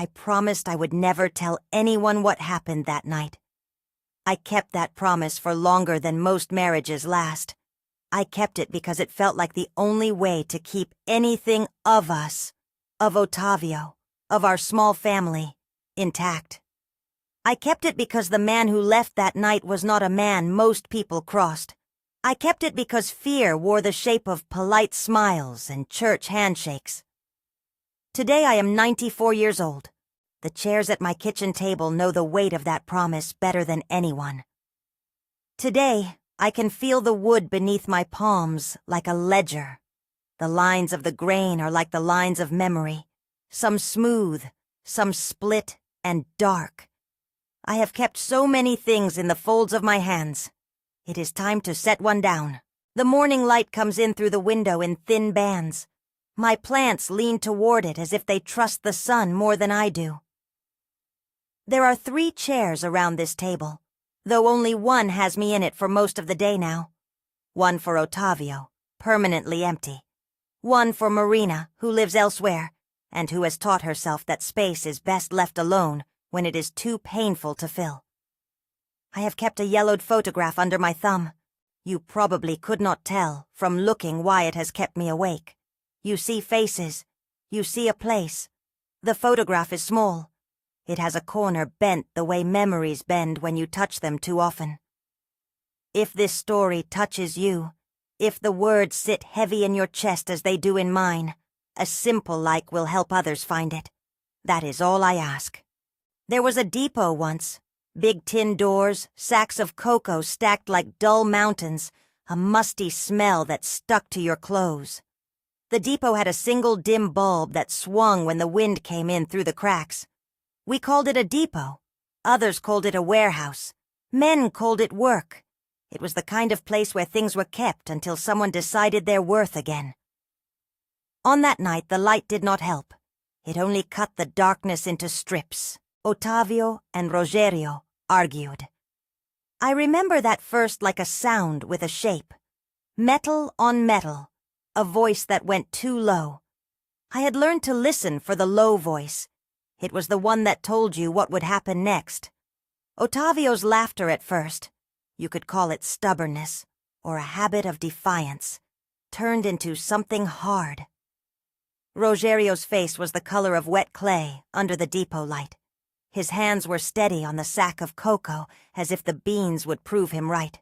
I promised I would never tell anyone what happened that night. I kept that promise for longer than most marriages last. I kept it because it felt like the only way to keep anything of us, of Otávio, of our small family, intact. I kept it because the man who left that night was not a man most people crossed. I kept it because fear wore the shape of polite smiles and church handshakes. Today I am 94 years old. The chairs at my kitchen table know the weight of that promise better than anyone. Today, I can feel the wood beneath my palms like a ledger. The lines of the grain are like the lines of memory, some smooth, some split and dark. I have kept so many things in the folds of my hands. It is time to set one down. The morning light comes in through the window in thin bands. My plants lean toward it as if they trust the sun more than I do. There are 3 chairs around this table, though only one has me in it for most of the day now. One for Otávio, permanently empty. One for Marina, who lives elsewhere, and who has taught herself that space is best left alone when it is too painful to fill. I have kept a yellowed photograph under my thumb. You probably could not tell from looking why it has kept me awake. You see faces. You see a place. The photograph is small. It has a corner bent the way memories bend when you touch them too often. If this story touches you, if the words sit heavy in your chest as they do in mine, a simple like will help others find it. That is all I ask. There was a depot once. Big tin doors, sacks of cocoa stacked like dull mountains, a musty smell that stuck to your clothes. The depot had a single dim bulb that swung when the wind came in through the cracks. We called it a depot. Others called it a warehouse. Men called it work. It was the kind of place where things were kept until someone decided their worth again. On that night, the light did not help. It only cut the darkness into strips. Otávio and Rogério argued. I remember that first like a sound with a shape. Metal on metal, a voice that went too low. I had learned to listen for the low voice. It was the one that told you what would happen next. Otávio's laughter at first, you could call it stubbornness, or a habit of defiance, turned into something hard. Rogério's face was the color of wet clay under the depot light. His hands were steady on the sack of cocoa, as if the beans would prove him right.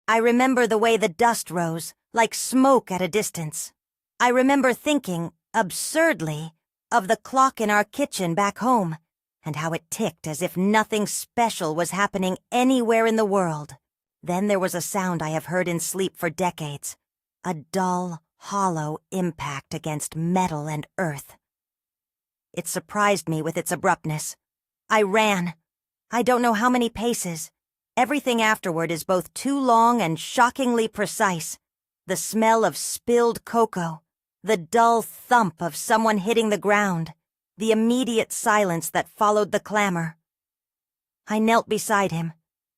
I remember the way the dust rose, like smoke at a distance. I remember thinking, absurdly, of the clock in our kitchen back home, and how it ticked as if nothing special was happening anywhere in the world. Then there was a sound I have heard in sleep for decades, a dull, hollow impact against metal and earth. It surprised me with its abruptness. I ran. I don't know how many paces. Everything afterward is both too long and shockingly precise. The smell of spilled cocoa, the dull thump of someone hitting the ground, the immediate silence that followed the clamor. I knelt beside him.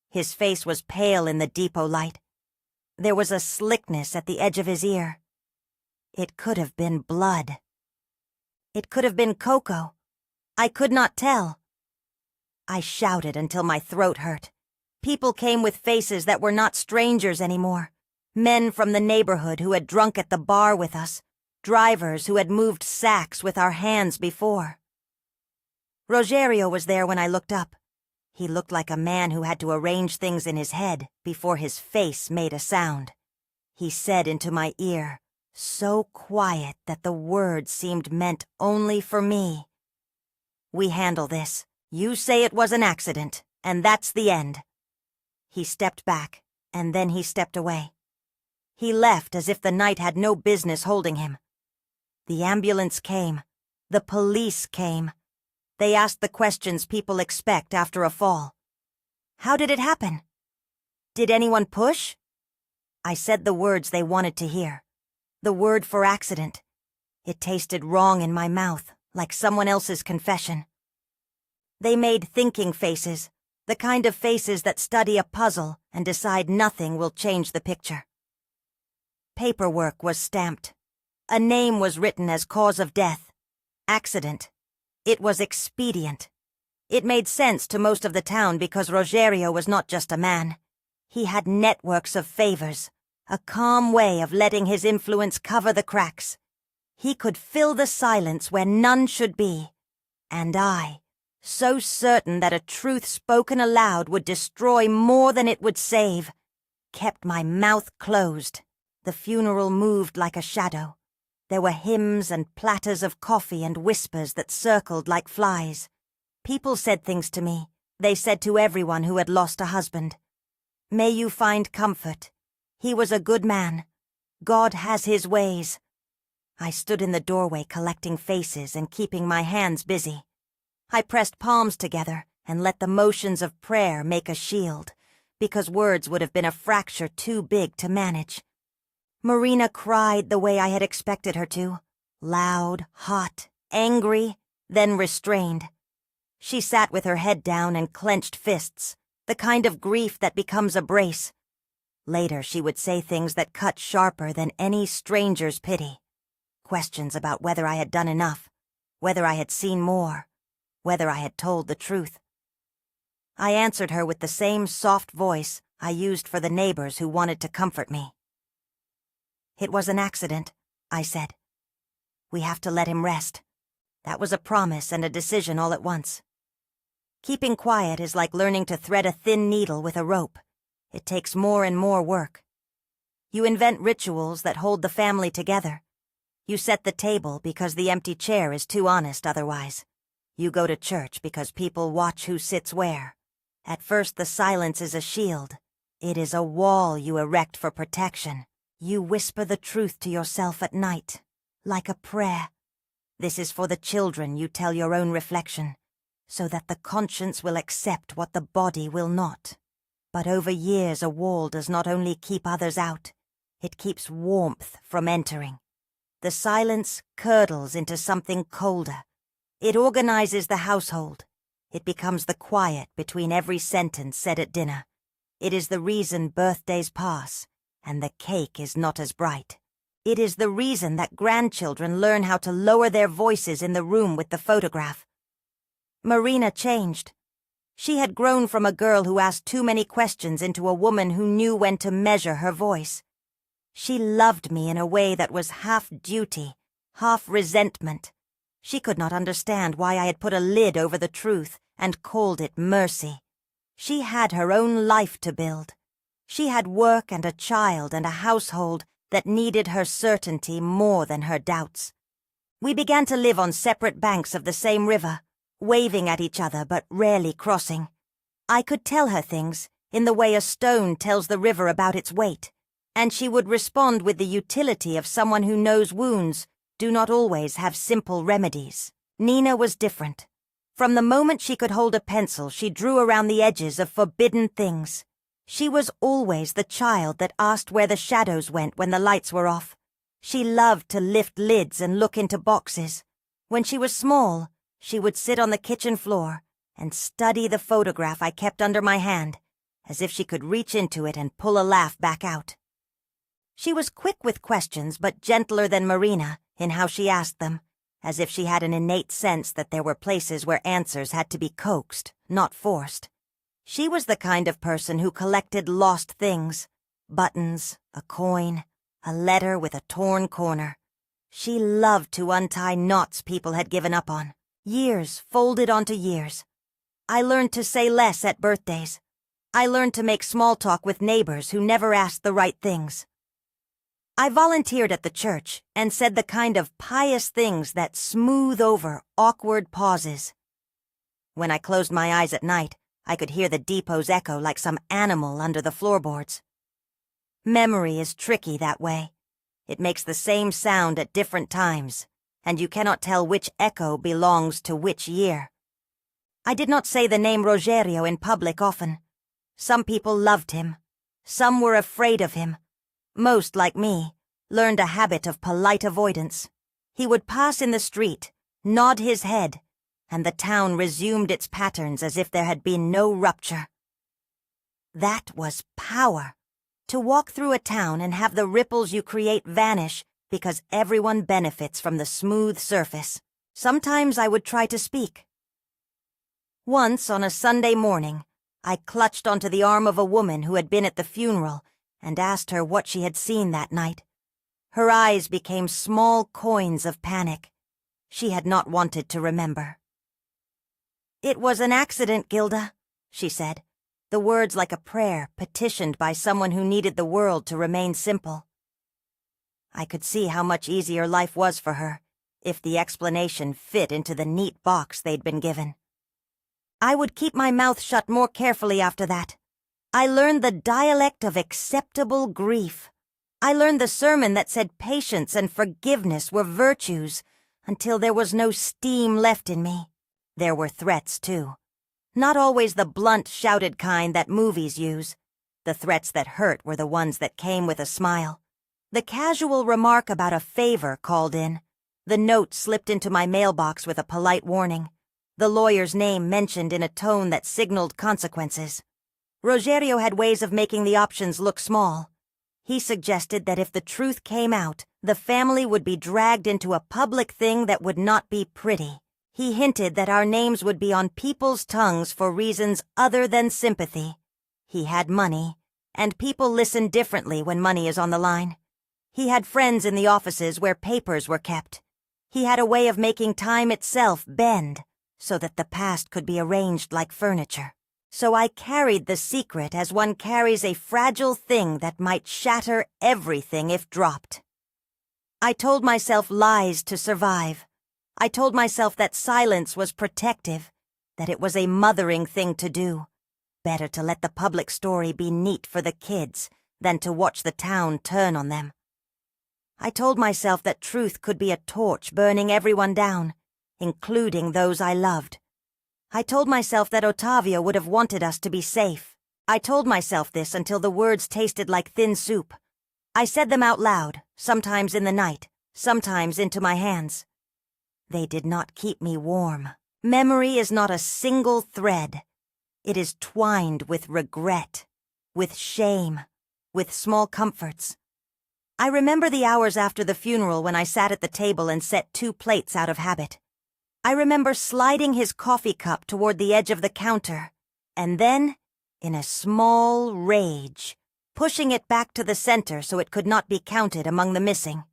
His face was pale in the depot light. There was a slickness at the edge of his ear. It could have been blood. It could have been cocoa. I could not tell. I shouted until my throat hurt. People came with faces that were not strangers anymore. Men from the neighborhood who had drunk at the bar with us. Drivers who had moved sacks with our hands before. Rogério was there when I looked up. He looked like a man who had to arrange things in his head before his face made a sound. He said into my ear, so quiet that the words seemed meant only for me. We handle this. You say it was an accident, and that's the end. He stepped back, and then he stepped away. He left as if the night had no business holding him. The ambulance came. The police came. They asked the questions people expect after a fall. How did it happen? Did anyone push? I said the words they wanted to hear. The word for accident. It tasted wrong in my mouth, like someone else's confession. They made thinking faces, the kind of faces that study a puzzle and decide nothing will change the picture. Paperwork was stamped. A name was written as cause of death. Accident. It was expedient. It made sense to most of the town because Rogerio was not just a man. He had networks of favors, a calm way of letting his influence cover the cracks. He could fill the silence where none should be. And I, so certain that a truth spoken aloud would destroy more than it would save, kept my mouth closed. The funeral moved like a shadow. There were hymns and platters of coffee and whispers that circled like flies. People said things to me. They said to everyone who had lost a husband. May you find comfort. He was a good man. God has his ways. I stood in the doorway collecting faces and keeping my hands busy. I pressed palms together and let the motions of prayer make a shield, because words would have been a fracture too big to manage. Marina cried the way I had expected her to, loud, hot, angry, then restrained. She sat with her head down and clenched fists, the kind of grief that becomes a brace. Later she would say things that cut sharper than any stranger's pity. Questions about whether I had done enough, whether I had seen more, whether I had told the truth. I answered her with the same soft voice I used for the neighbors who wanted to comfort me. It was an accident, I said. We have to let him rest. That was a promise and a decision all at once. Keeping quiet is like learning to thread a thin needle with a rope. It takes more and more work. You invent rituals that hold the family together. You set the table because the empty chair is too honest otherwise. You go to church because people watch who sits where. At first the silence is a shield. It is a wall you erect for protection. You whisper the truth to yourself at night, like a prayer. This is for the children, you tell your own reflection, so that the conscience will accept what the body will not. But over years a wall does not only keep others out, it keeps warmth from entering. The silence curdles into something colder. It organizes the household. It becomes the quiet between every sentence said at dinner. It is the reason birthdays pass, and the cake is not as bright. It is the reason that grandchildren learn how to lower their voices in the room with the photograph. Marina changed. She had grown from a girl who asked too many questions into a woman who knew when to measure her voice. She loved me in a way that was half duty, half resentment. She could not understand why I had put a lid over the truth and called it mercy. She had her own life to build. She had work and a child and a household that needed her certainty more than her doubts. We began to live on separate banks of the same river, waving at each other but rarely crossing. I could tell her things in the way a stone tells the river about its weight, and she would respond with the utility of someone who knows wounds do not always have simple remedies. Nina was different. From the moment she could hold a pencil, she drew around the edges of forbidden things. She was always the child that asked where the shadows went when the lights were off. She loved to lift lids and look into boxes. When she was small, she would sit on the kitchen floor and study the photograph I kept under my hand, as if she could reach into it and pull a laugh back out. She was quick with questions but gentler than Marina in how she asked them, as if she had an innate sense that there were places where answers had to be coaxed, not forced. She was the kind of person who collected lost things, buttons, a coin, a letter with a torn corner. She loved to untie knots people had given up on, years folded onto years. I learned to say less at birthdays. I learned to make small talk with neighbors who never asked the right things. I volunteered at the church and said the kind of pious things that smooth over awkward pauses. When I closed my eyes at night, I could hear the depot's echo like some animal under the floorboards. Memory is tricky that way. It makes the same sound at different times, and you cannot tell which echo belongs to which year. I did not say the name Rogerio in public often. Some people loved him. Some were afraid of him. Most, like me, learned a habit of polite avoidance. He would pass in the street, nod his head, and the town resumed its patterns as if there had been no rupture. That was power. To walk through a town and have the ripples you create vanish because everyone benefits from the smooth surface. Sometimes I would try to speak. Once, on a Sunday morning, I clutched onto the arm of a woman who had been at the funeral and asked her what she had seen that night. Her eyes became small coins of panic. She had not wanted to remember. "It was an accident, Gilda," she said, the words like a prayer petitioned by someone who needed the world to remain simple. I could see how much easier life was for her, if the explanation fit into the neat box they'd been given. I would keep my mouth shut more carefully after that. I learned the dialect of acceptable grief. I learned the sermon that said patience and forgiveness were virtues, until there was no steam left in me. There were threats, too. Not always the blunt, shouted kind that movies use. The threats that hurt were the ones that came with a smile. The casual remark about a favor called in. The note slipped into my mailbox with a polite warning. The lawyer's name mentioned in a tone that signaled consequences. Rogerio had ways of making the options look small. He suggested that if the truth came out, the family would be dragged into a public thing that would not be pretty. He hinted that our names would be on people's tongues for reasons other than sympathy. He had money, and people listen differently when money is on the line. He had friends in the offices where papers were kept. He had a way of making time itself bend, so that the past could be arranged like furniture. So I carried the secret as one carries a fragile thing that might shatter everything if dropped. I told myself lies to survive. I told myself that silence was protective, that it was a mothering thing to do. Better to let the public story be neat for the kids than to watch the town turn on them. I told myself that truth could be a torch burning everyone down, including those I loved. I told myself that Otávio would have wanted us to be safe. I told myself this until the words tasted like thin soup. I said them out loud, sometimes in the night, sometimes into my hands. They did not keep me warm. Memory is not a single thread. It is twined with regret, with shame, with small comforts. I remember the hours after the funeral when I sat at the table and set 2 plates out of habit. I remember sliding his coffee cup toward the edge of the counter, and then, in a small rage, pushing it back to the center so it could not be counted among the missing.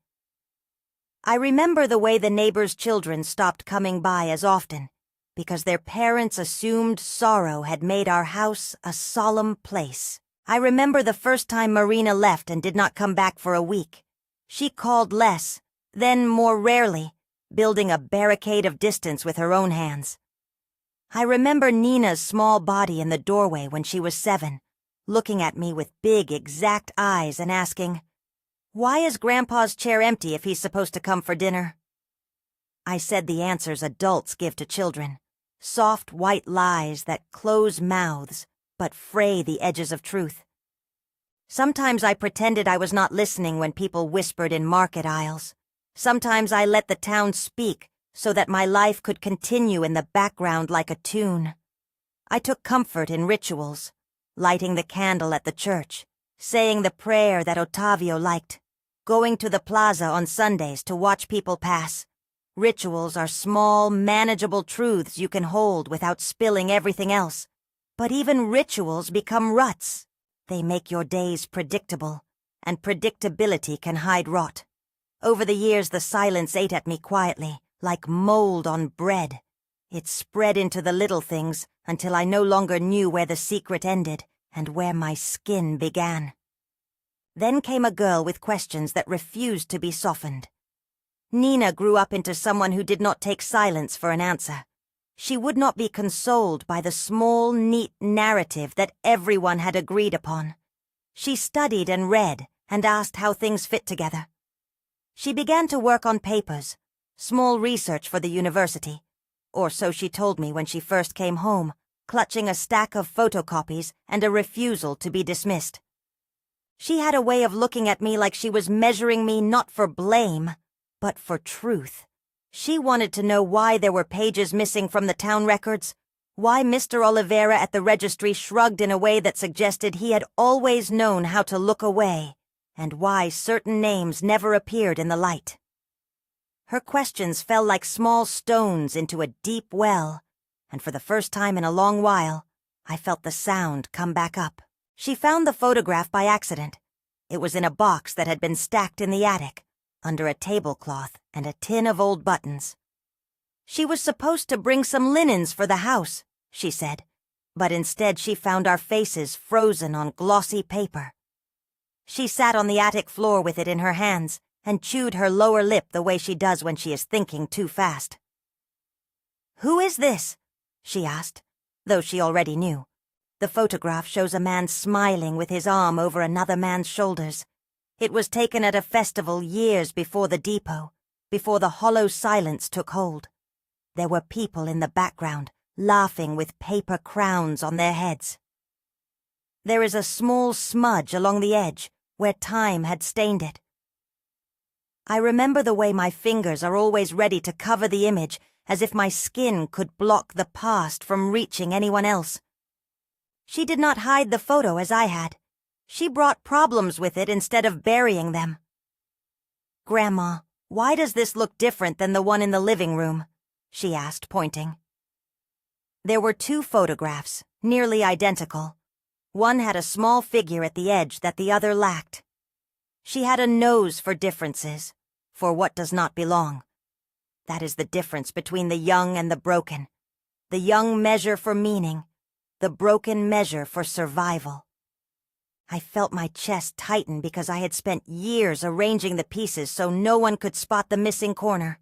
I remember the way the neighbors' children stopped coming by as often, because their parents assumed sorrow had made our house a solemn place. I remember the first time Marina left and did not come back for a week. She called less, then more rarely, building a barricade of distance with her own hands. I remember Nina's small body in the doorway when she was 7, looking at me with big, exact eyes and asking, "Why is Grandpa's chair empty if he's supposed to come for dinner?" I said the answers adults give to children, soft white lies that close mouths but fray the edges of truth. Sometimes I pretended I was not listening when people whispered in market aisles. Sometimes I let the town speak so that my life could continue in the background like a tune. I took comfort in rituals, lighting the candle at the church, saying the prayer that Otávio liked, going to the plaza on Sundays to watch people pass. Rituals are small, manageable truths you can hold without spilling everything else. But even rituals become ruts. They make your days predictable, and predictability can hide rot. Over the years, the silence ate at me quietly, like mold on bread. It spread into the little things until I no longer knew where the secret ended and where my skin began. Then came a girl with questions that refused to be softened. Nina grew up into someone who did not take silence for an answer. She would not be consoled by the small, neat narrative that everyone had agreed upon. She studied and read and asked how things fit together. She began to work on papers, small research for the university, or so she told me when she first came home, clutching a stack of photocopies and a refusal to be dismissed. She had a way of looking at me like she was measuring me not for blame, but for truth. She wanted to know why there were pages missing from the town records, why Mr. Oliveira at the registry shrugged in a way that suggested he had always known how to look away, and why certain names never appeared in the light. Her questions fell like small stones into a deep well, and for the first time in a long while, I felt the sound come back up. She found the photograph by accident. It was in a box that had been stacked in the attic, under a tablecloth and a tin of old buttons. She was supposed to bring some linens for the house, she said, but instead she found our faces frozen on glossy paper. She sat on the attic floor with it in her hands and chewed her lower lip the way she does when she is thinking too fast. "Who is this?" she asked, though she already knew. The photograph shows a man smiling with his arm over another man's shoulders. It was taken at a festival years before the depot, before the hollow silence took hold. There were people in the background, laughing with paper crowns on their heads. There is a small smudge along the edge, where time had stained it. I remember the way my fingers are always ready to cover the image, as if my skin could block the past from reaching anyone else. She did not hide the photo as I had. She brought problems with it instead of burying them. "Grandma, why does this look different than the one in the living room?" she asked, pointing. There were two photographs, nearly identical. One had a small figure at the edge that the other lacked. She had a nose for differences, for what does not belong. That is the difference between the young and the broken. The young measure for meaning, the broken measure for survival. I felt my chest tighten because I had spent years arranging the pieces so no one could spot the missing corner.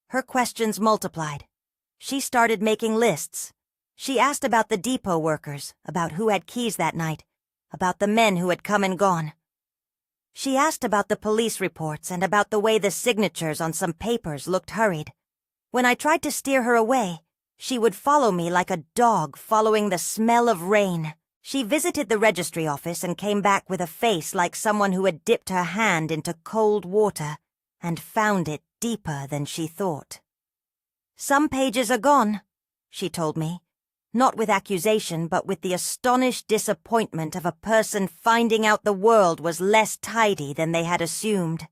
Her questions multiplied. She started making lists. She asked about the depot workers, about who had keys that night, about the men who had come and gone. She asked about the police reports and about the way the signatures on some papers looked hurried. When I tried to steer her away, she would follow me like a dog following the smell of rain. She visited the registry office and came back with a face like someone who had dipped her hand into cold water and found it deeper than she thought. "Some pages are gone," she told me, not with accusation but with the astonished disappointment of a person finding out the world was less tidy than they had assumed.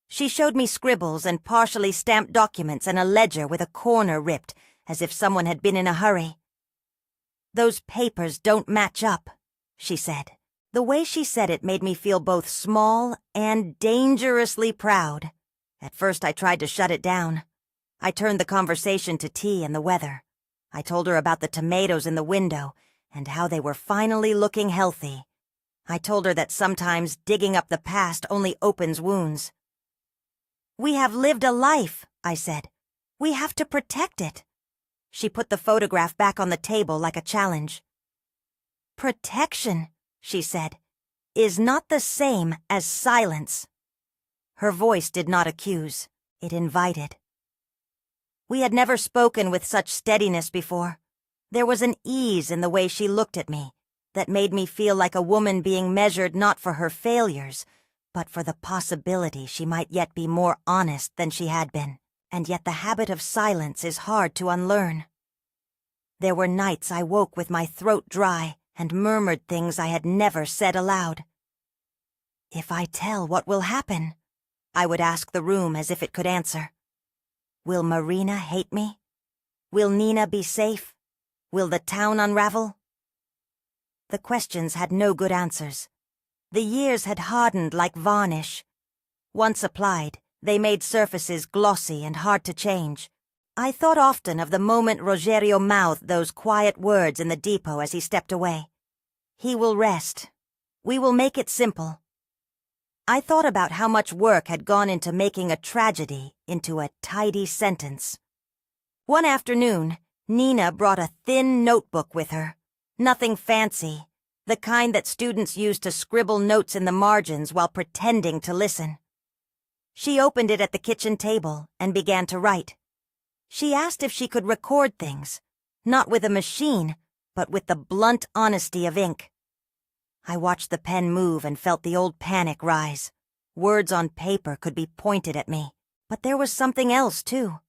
She showed me scribbles and partially stamped documents and a ledger with a corner ripped, as if someone had been in a hurry. "Those papers don't match up," she said. The way she said it made me feel both small and dangerously proud. At first I tried to shut it down. I turned the conversation to tea and the weather. I told her about the tomatoes in the window and how they were finally looking healthy. I told her that sometimes digging up the past only opens wounds. "We have lived a life," I said. "We have to protect it." She put the photograph back on the table like a challenge. "Protection," she said, "is not the same as silence." Her voice did not accuse. It invited. We had never spoken with such steadiness before. There was an ease in the way she looked at me that made me feel like a woman being measured not for her failures, but for the possibility she might yet be more honest than she had been. And yet the habit of silence is hard to unlearn. There were nights I woke with my throat dry and murmured things I had never said aloud. "If I tell, what will happen?" I would ask the room as if it could answer. "Will Marina hate me? Will Nina be safe? Will the town unravel?" The questions had no good answers. The years had hardened like varnish. Once applied, they made surfaces glossy and hard to change. I thought often of the moment Rogerio mouthed those quiet words in the depot as he stepped away. "He will rest. We will make it simple." I thought about how much work had gone into making a tragedy into a tidy sentence. One afternoon, Nina brought a thin notebook with her. Nothing fancy, the kind that students use to scribble notes in the margins while pretending to listen. She opened it at the kitchen table and began to write. She asked if she could record things, not with a machine, but with the blunt honesty of ink. I watched the pen move and felt the old panic rise. Words on paper could be pointed at me, but there was something else, too.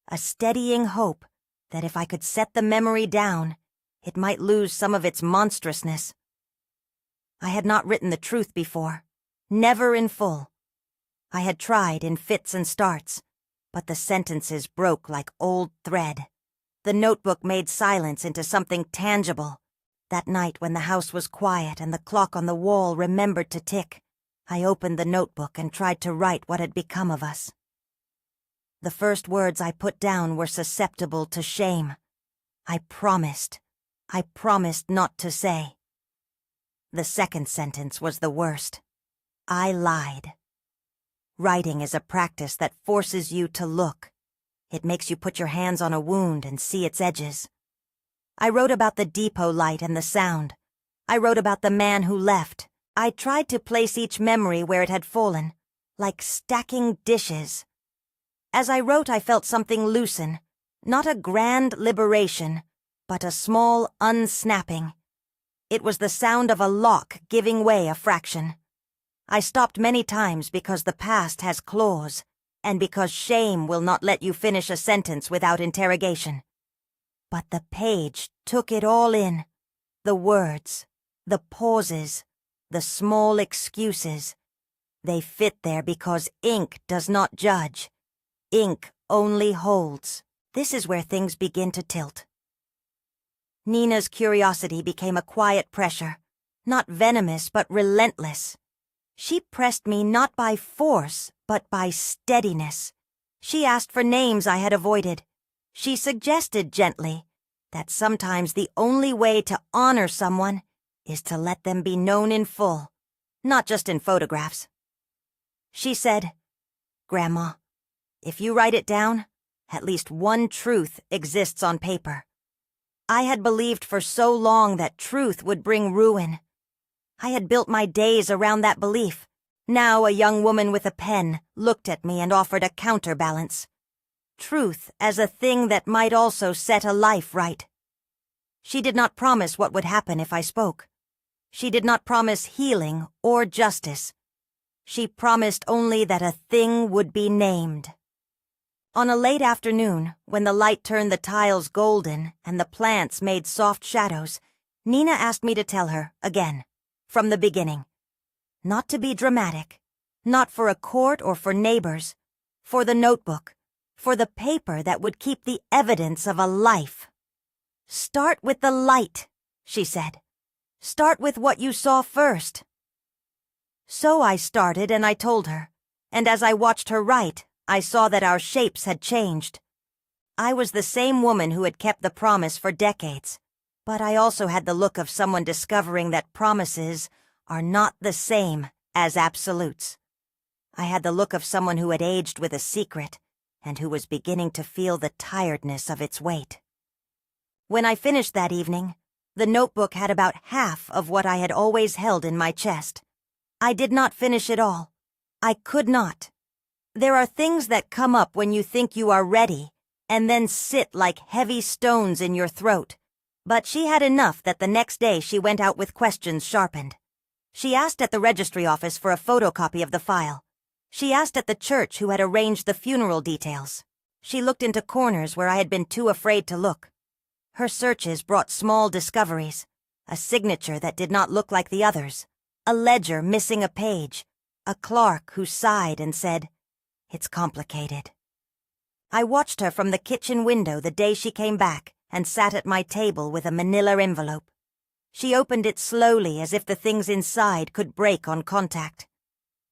A steadying hope that if I could set the memory down, it might lose some of its monstrousness. I had not written the truth before, never in full. I had tried in fits and starts, but the sentences broke like old thread. The notebook made silence into something tangible. That night when the house was quiet and the clock on the wall remembered to tick, I opened the notebook and tried to write what had become of us. The first words I put down were susceptible to shame. I promised not to say. The second sentence was the worst. I lied. Writing is a practice that forces you to look. It makes you put your hands on a wound and see its edges. I wrote about the depot light and the sound. I wrote about the man who left. I tried to place each memory where it had fallen, like stacking dishes. As I wrote, I felt something loosen, not a grand liberation, but a small unsnapping. It was the sound of a lock giving way a fraction. I stopped many times because the past has claws, and because shame will not let you finish a sentence without interrogation. But the page took it all in. The words, the pauses, the small excuses. They fit there because ink does not judge. Ink only holds. This is where things begin to tilt. Nina's curiosity became a quiet pressure, not venomous but relentless. She pressed me not by force, but by steadiness. She asked for names I had avoided. She suggested gently that sometimes the only way to honor someone is to let them be known in full, not just in photographs. She said, "Grandma, if you write it down, at least one truth exists on paper." I had believed for so long that truth would bring ruin. I had built my days around that belief. Now a young woman with a pen looked at me and offered a counterbalance. Truth as a thing that might also set a life right. She did not promise what would happen if I spoke. She did not promise healing or justice. She promised only that a thing would be named. On a late afternoon, when the light turned the tiles golden and the plants made soft shadows, Nina asked me to tell her, again, from the beginning. Not to be dramatic, not for a court or for neighbors, for the notebook, for the paper that would keep the evidence of a life. "Start with the light," she said. "Start with what you saw first." So I started and I told her, and as I watched her write, I saw that our shapes had changed. I was the same woman who had kept the promise for decades, but I also had the look of someone discovering that promises are not the same as absolutes. I had the look of someone who had aged with a secret and who was beginning to feel the tiredness of its weight. When I finished that evening, the notebook had about half of what I had always held in my chest. I did not finish it all. I could not. There are things that come up when you think you are ready, and then sit like heavy stones in your throat. But she had enough that the next day she went out with questions sharpened. She asked at the registry office for a photocopy of the file. She asked at the church who had arranged the funeral details. She looked into corners where I had been too afraid to look. Her searches brought small discoveries, a signature that did not look like the others, a ledger missing a page, a clerk who sighed and said, "It's complicated." I watched her from the kitchen window the day she came back and sat at my table with a manila envelope. She opened it slowly as if the things inside could break on contact.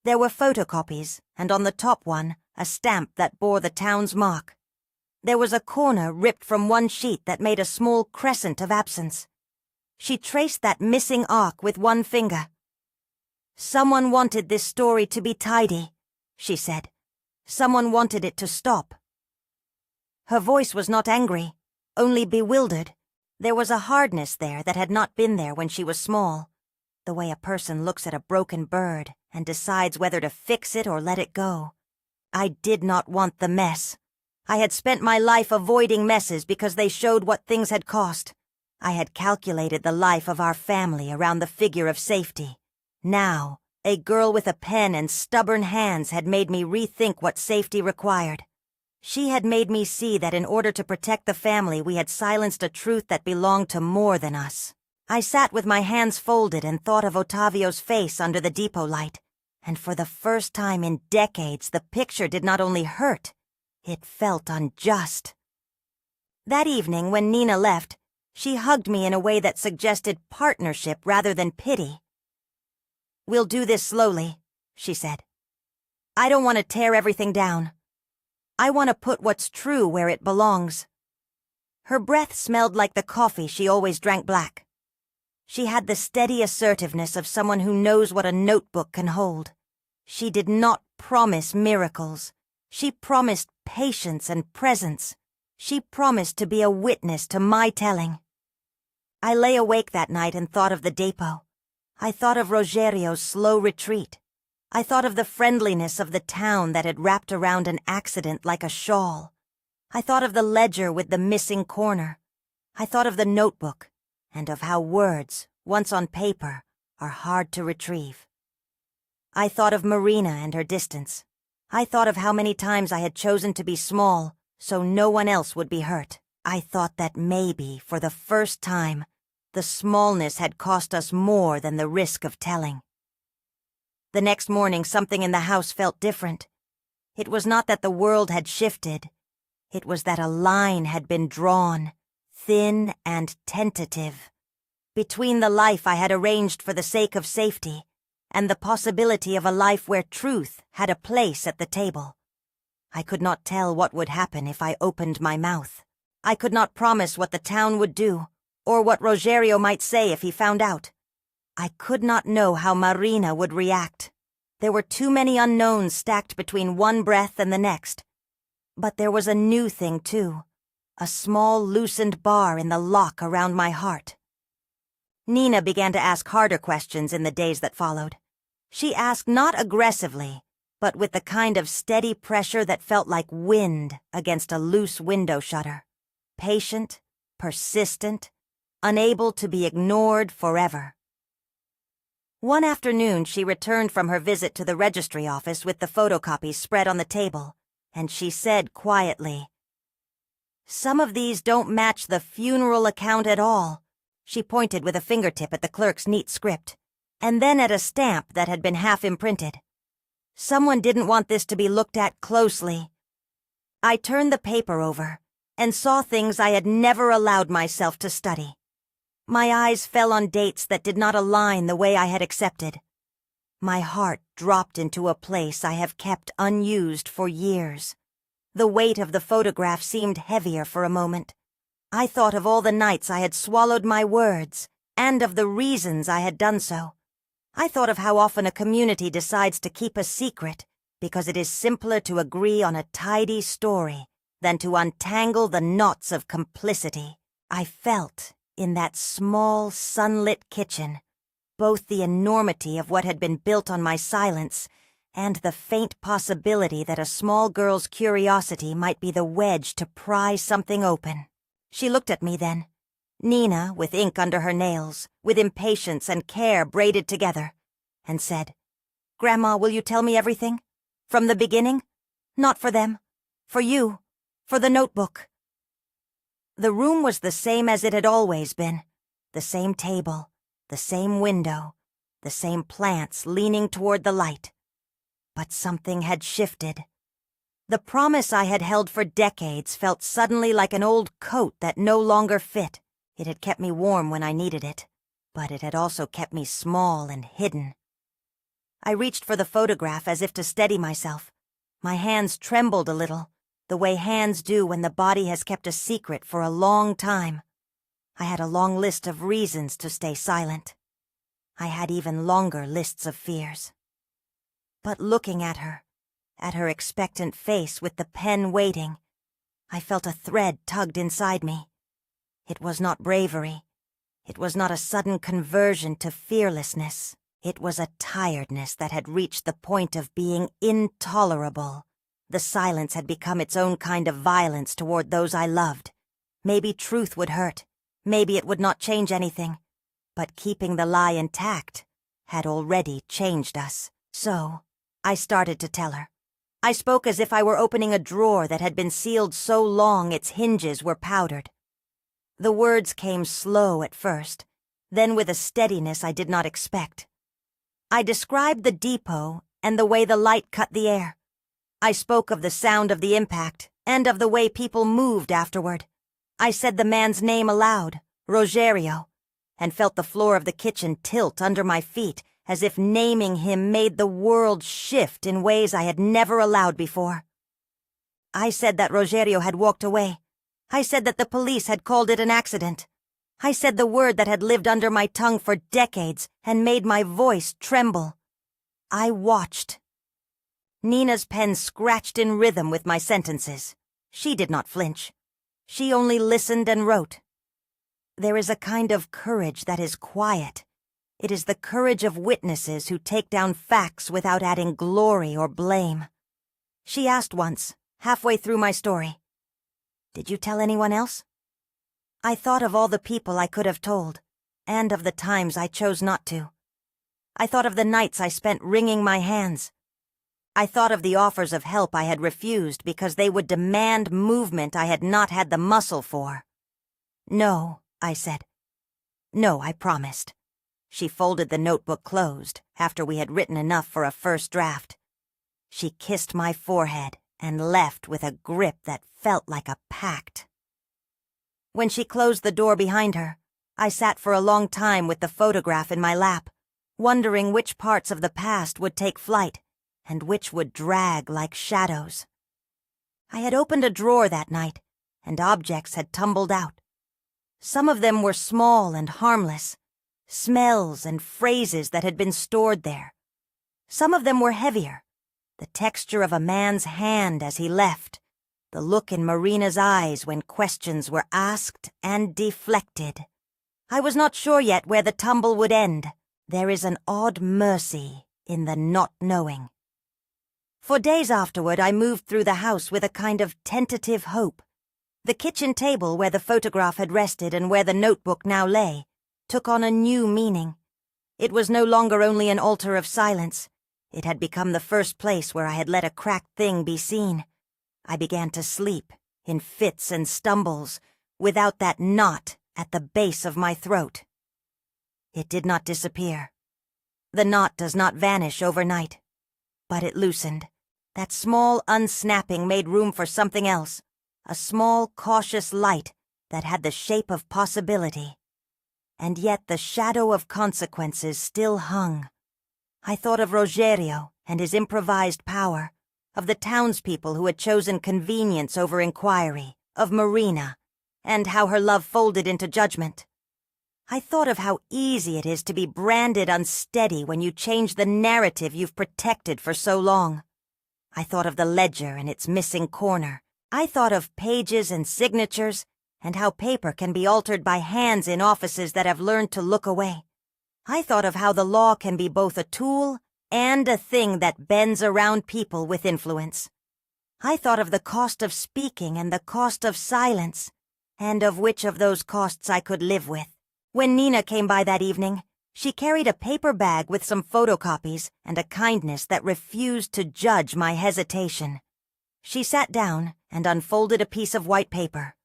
There were photocopies, and on the top one, a stamp that bore the town's mark. There was a corner ripped from one sheet that made a small crescent of absence. She traced that missing arc with one finger. "Someone wanted this story to be tidy," she said. "Someone wanted it to stop." Her voice was not angry, only bewildered. There was a hardness there that had not been there when she was small, the way a person looks at a broken bird and decides whether to fix it or let it go. I did not want the mess. I had spent my life avoiding messes because they showed what things had cost. I had calculated the life of our family around the figure of safety. Now, a girl with a pen and stubborn hands had made me rethink what safety required. She had made me see that in order to protect the family, we had silenced a truth that belonged to more than us. I sat with my hands folded and thought of Otávio's face under the depot light, and for the first time in decades the picture did not only hurt, it felt unjust. That evening, when Nina left, she hugged me in a way that suggested partnership rather than pity. "We'll do this slowly," she said. "I don't want to tear everything down. I want to put what's true where it belongs." Her breath smelled like the coffee she always drank black. She had the steady assertiveness of someone who knows what a notebook can hold. She did not promise miracles. She promised patience and presence. She promised to be a witness to my telling. I lay awake that night and thought of the depot. I thought of Rogerio's slow retreat. I thought of the friendliness of the town that had wrapped around an accident like a shawl. I thought of the ledger with the missing corner. I thought of the notebook, and of how words, once on paper, are hard to retrieve. I thought of Marina and her distance. I thought of how many times I had chosen to be small so no one else would be hurt. I thought that maybe, for the first time, the smallness had cost us more than the risk of telling. The next morning, something in the house felt different. It was not that the world had shifted. It was that a line had been drawn, thin and tentative, between the life I had arranged for the sake of safety and the possibility of a life where truth had a place at the table. I could not tell what would happen if I opened my mouth. I could not promise what the town would do, or what Rogerio might say if he found out. I could not know how Marina would react. There were too many unknowns stacked between one breath and the next. But there was a new thing, too. A small loosened bar in the lock around my heart. Nina began to ask harder questions in the days that followed. She asked not aggressively, but with the kind of steady pressure that felt like wind against a loose window shutter. Patient, persistent, unable to be ignored forever. One afternoon she returned from her visit to the registry office with the photocopies spread on the table, and she said quietly, "Some of these don't match the funeral account at all." She pointed with a fingertip at the clerk's neat script, and then at a stamp that had been half imprinted. "Someone didn't want this to be looked at closely." I turned the paper over and saw things I had never allowed myself to study. My eyes fell on dates that did not align the way I had accepted. My heart dropped into a place I have kept unused for years. The weight of the photograph seemed heavier for a moment. I thought of all the nights I had swallowed my words, and of the reasons I had done so. I thought of how often a community decides to keep a secret because it is simpler to agree on a tidy story than to untangle the knots of complicity. I felt, in that small, sunlit kitchen, both the enormity of what had been built on my silence and the faint possibility that a small girl's curiosity might be the wedge to pry something open. She looked at me then, Nina with ink under her nails, with impatience and care braided together, and said, "Grandma, will you tell me everything? From the beginning? Not for them. For you. For the notebook." The room was the same as it had always been. The same table, the same window, the same plants leaning toward the light. But something had shifted. The promise I had held for decades felt suddenly like an old coat that no longer fit. It had kept me warm when I needed it, but it had also kept me small and hidden. I reached for the photograph as if to steady myself. My hands trembled a little, the way hands do when the body has kept a secret for a long time. I had a long list of reasons to stay silent. I had even longer lists of fears. But looking at her expectant face with the pen waiting, I felt a thread tugged inside me. It was not bravery. It was not a sudden conversion to fearlessness. It was a tiredness that had reached the point of being intolerable. The silence had become its own kind of violence toward those I loved. Maybe truth would hurt. Maybe it would not change anything. But keeping the lie intact had already changed us. So, I started to tell her. I spoke as if I were opening a drawer that had been sealed so long its hinges were powdered. The words came slow at first, then with a steadiness I did not expect. I described the depot and the way the light cut the air. I spoke of the sound of the impact, and of the way people moved afterward. I said the man's name aloud, Rogerio, and felt the floor of the kitchen tilt under my feet, as if naming him made the world shift in ways I had never allowed before. I said that Rogerio had walked away. I said that the police had called it an accident. I said the word that had lived under my tongue for decades and made my voice tremble. I watched. Nina's pen scratched in rhythm with my sentences. She did not flinch. She only listened and wrote. There is a kind of courage that is quiet. It is the courage of witnesses who take down facts without adding glory or blame. She asked once, halfway through my story, "Did you tell anyone else?" I thought of all the people I could have told, and of the times I chose not to. I thought of the nights I spent wringing my hands. I thought of the offers of help I had refused because they would demand movement I had not had the muscle for. "No," I said. "No, I promised." She folded the notebook closed after we had written enough for a first draft. She kissed my forehead and left with a grip that felt like a pact. When she closed the door behind her, I sat for a long time with the photograph in my lap, wondering which parts of the past would take flight and which would drag like shadows. I had opened a drawer that night, and objects had tumbled out. Some of them were small and harmless, smells and phrases that had been stored there. Some of them were heavier, the texture of a man's hand as he left, the look in Marina's eyes when questions were asked and deflected. I was not sure yet where the tumble would end. There is an odd mercy in the not knowing. For days afterward, I moved through the house with a kind of tentative hope. The kitchen table where the photograph had rested and where the notebook now lay took on a new meaning. It was no longer only an altar of silence. It had become the first place where I had let a cracked thing be seen. I began to sleep, in fits and stumbles, without that knot at the base of my throat. It did not disappear. The knot does not vanish overnight. But it loosened. That small unsnapping made room for something else, a small, cautious light that had the shape of possibility. And yet the shadow of consequences still hung. I thought of Rogerio and his improvised power, of the townspeople who had chosen convenience over inquiry, of Marina, and how her love folded into judgment. I thought of how easy it is to be branded unsteady when you change the narrative you've protected for so long. I thought of the ledger and its missing corner. I thought of pages and signatures, and how paper can be altered by hands in offices that have learned to look away. I thought of how the law can be both a tool and a thing that bends around people with influence. I thought of the cost of speaking and the cost of silence, and of which of those costs I could live with. When Nina came by that evening, she carried a paper bag with some photocopies and a kindness that refused to judge my hesitation. She sat down and unfolded a piece of white paper.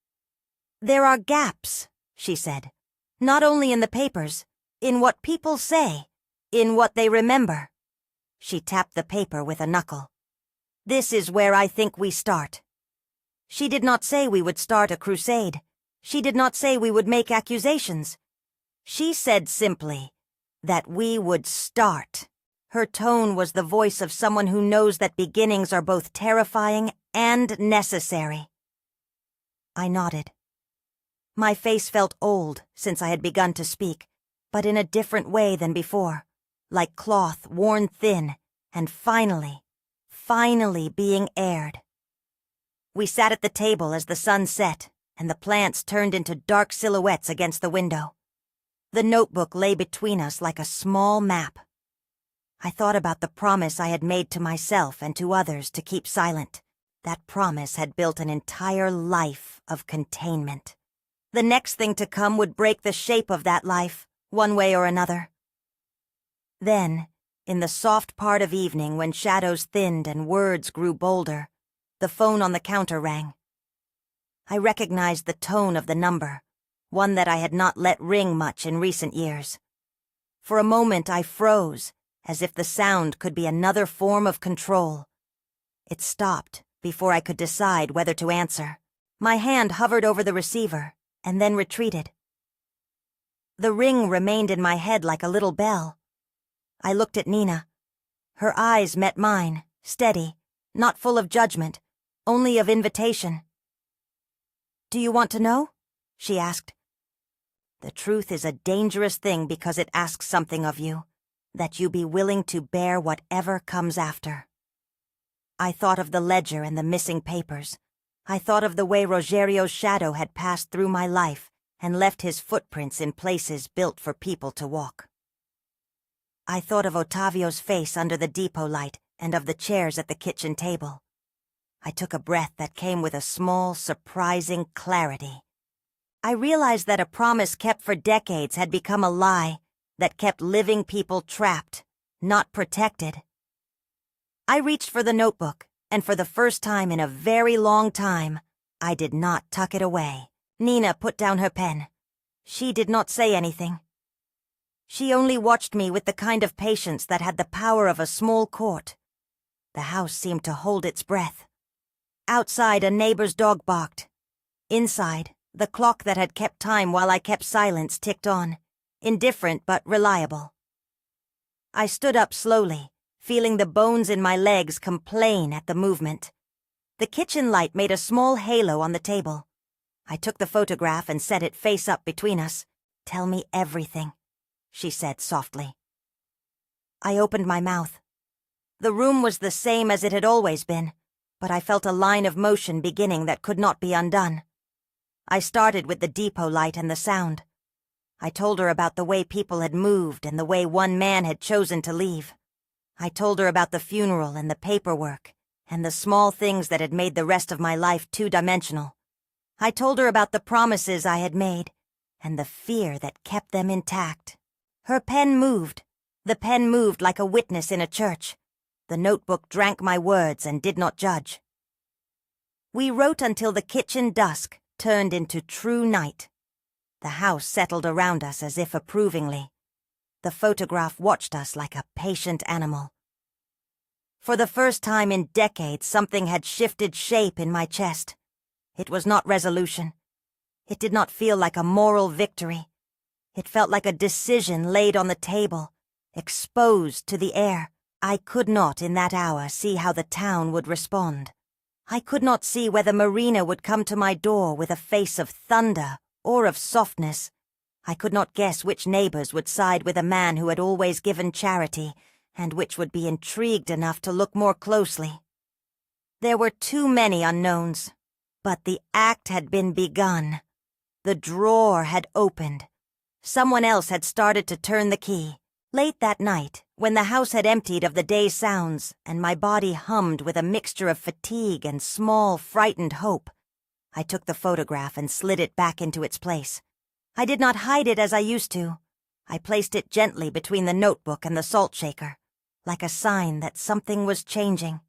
"There are gaps," she said, "not only in the papers, in what people say, in what they remember." She tapped the paper with a knuckle. "This is where I think we start." She did not say we would start a crusade. She did not say we would make accusations. She said simply that we would start. Her tone was the voice of someone who knows that beginnings are both terrifying and necessary. I nodded. My face felt old since I had begun to speak, but in a different way than before, like cloth worn thin and finally being aired. We sat at the table as the sun set and the plants turned into dark silhouettes against the window. The notebook lay between us like a small map. I thought about the promise I had made to myself and to others to keep silent. That promise had built an entire life of containment. The next thing to come would break the shape of that life, one way or another. Then, in the soft part of evening when shadows thinned and words grew bolder, the phone on the counter rang. I recognized the tone of the number, one that I had not let ring much in recent years. For a moment I froze, as if the sound could be another form of control. It stopped before I could decide whether to answer. My hand hovered over the receiver and then retreated. The ring remained in my head like a little bell. I looked at Nina. Her eyes met mine, steady, not full of judgment, only of invitation. "Do you want to know?" she asked. "The truth is a dangerous thing because it asks something of you, that you be willing to bear whatever comes after." I thought of the ledger and the missing papers. I thought of the way Rogerio's shadow had passed through my life and left his footprints in places built for people to walk. I thought of Otávio's face under the depot light and of the chairs at the kitchen table. I took a breath that came with a small, surprising clarity. I realized that a promise kept for decades had become a lie that kept living people trapped, not protected. I reached for the notebook, and for the first time in a very long time, I did not tuck it away. Nina put down her pen. She did not say anything. She only watched me with the kind of patience that had the power of a small court. The house seemed to hold its breath. Outside, a neighbor's dog barked. Inside, the clock that had kept time while I kept silence ticked on, indifferent but reliable. I stood up slowly, feeling the bones in my legs complain at the movement. The kitchen light made a small halo on the table. I took the photograph and set it face up between us. "Tell me everything," she said softly. I opened my mouth. The room was the same as it had always been, but I felt a line of motion beginning that could not be undone. I started with the depot light and the sound. I told her about the way people had moved and the way one man had chosen to leave. I told her about the funeral and the paperwork and the small things that had made the rest of my life two-dimensional. I told her about the promises I had made and the fear that kept them intact. Her pen moved. The pen moved like a witness in a church. The notebook drank my words and did not judge. We wrote until the kitchen dusk turned into true night. The house settled around us as if approvingly. The photograph watched us like a patient animal. For the first time in decades, something had shifted shape in my chest. It was not resolution. It did not feel like a moral victory. It felt like a decision laid on the table, exposed to the air. I could not in that hour see how the town would respond. I could not see whether Marina would come to my door with a face of thunder or of softness. I could not guess which neighbors would side with a man who had always given charity, and which would be intrigued enough to look more closely. There were too many unknowns, but the act had been begun. The drawer had opened. Someone else had started to turn the key. Late that night, when the house had emptied of the day's sounds and my body hummed with a mixture of fatigue and small, frightened hope, I took the photograph and slid it back into its place. I did not hide it as I used to. I placed it gently between the notebook and the salt shaker, like a sign that something was changing.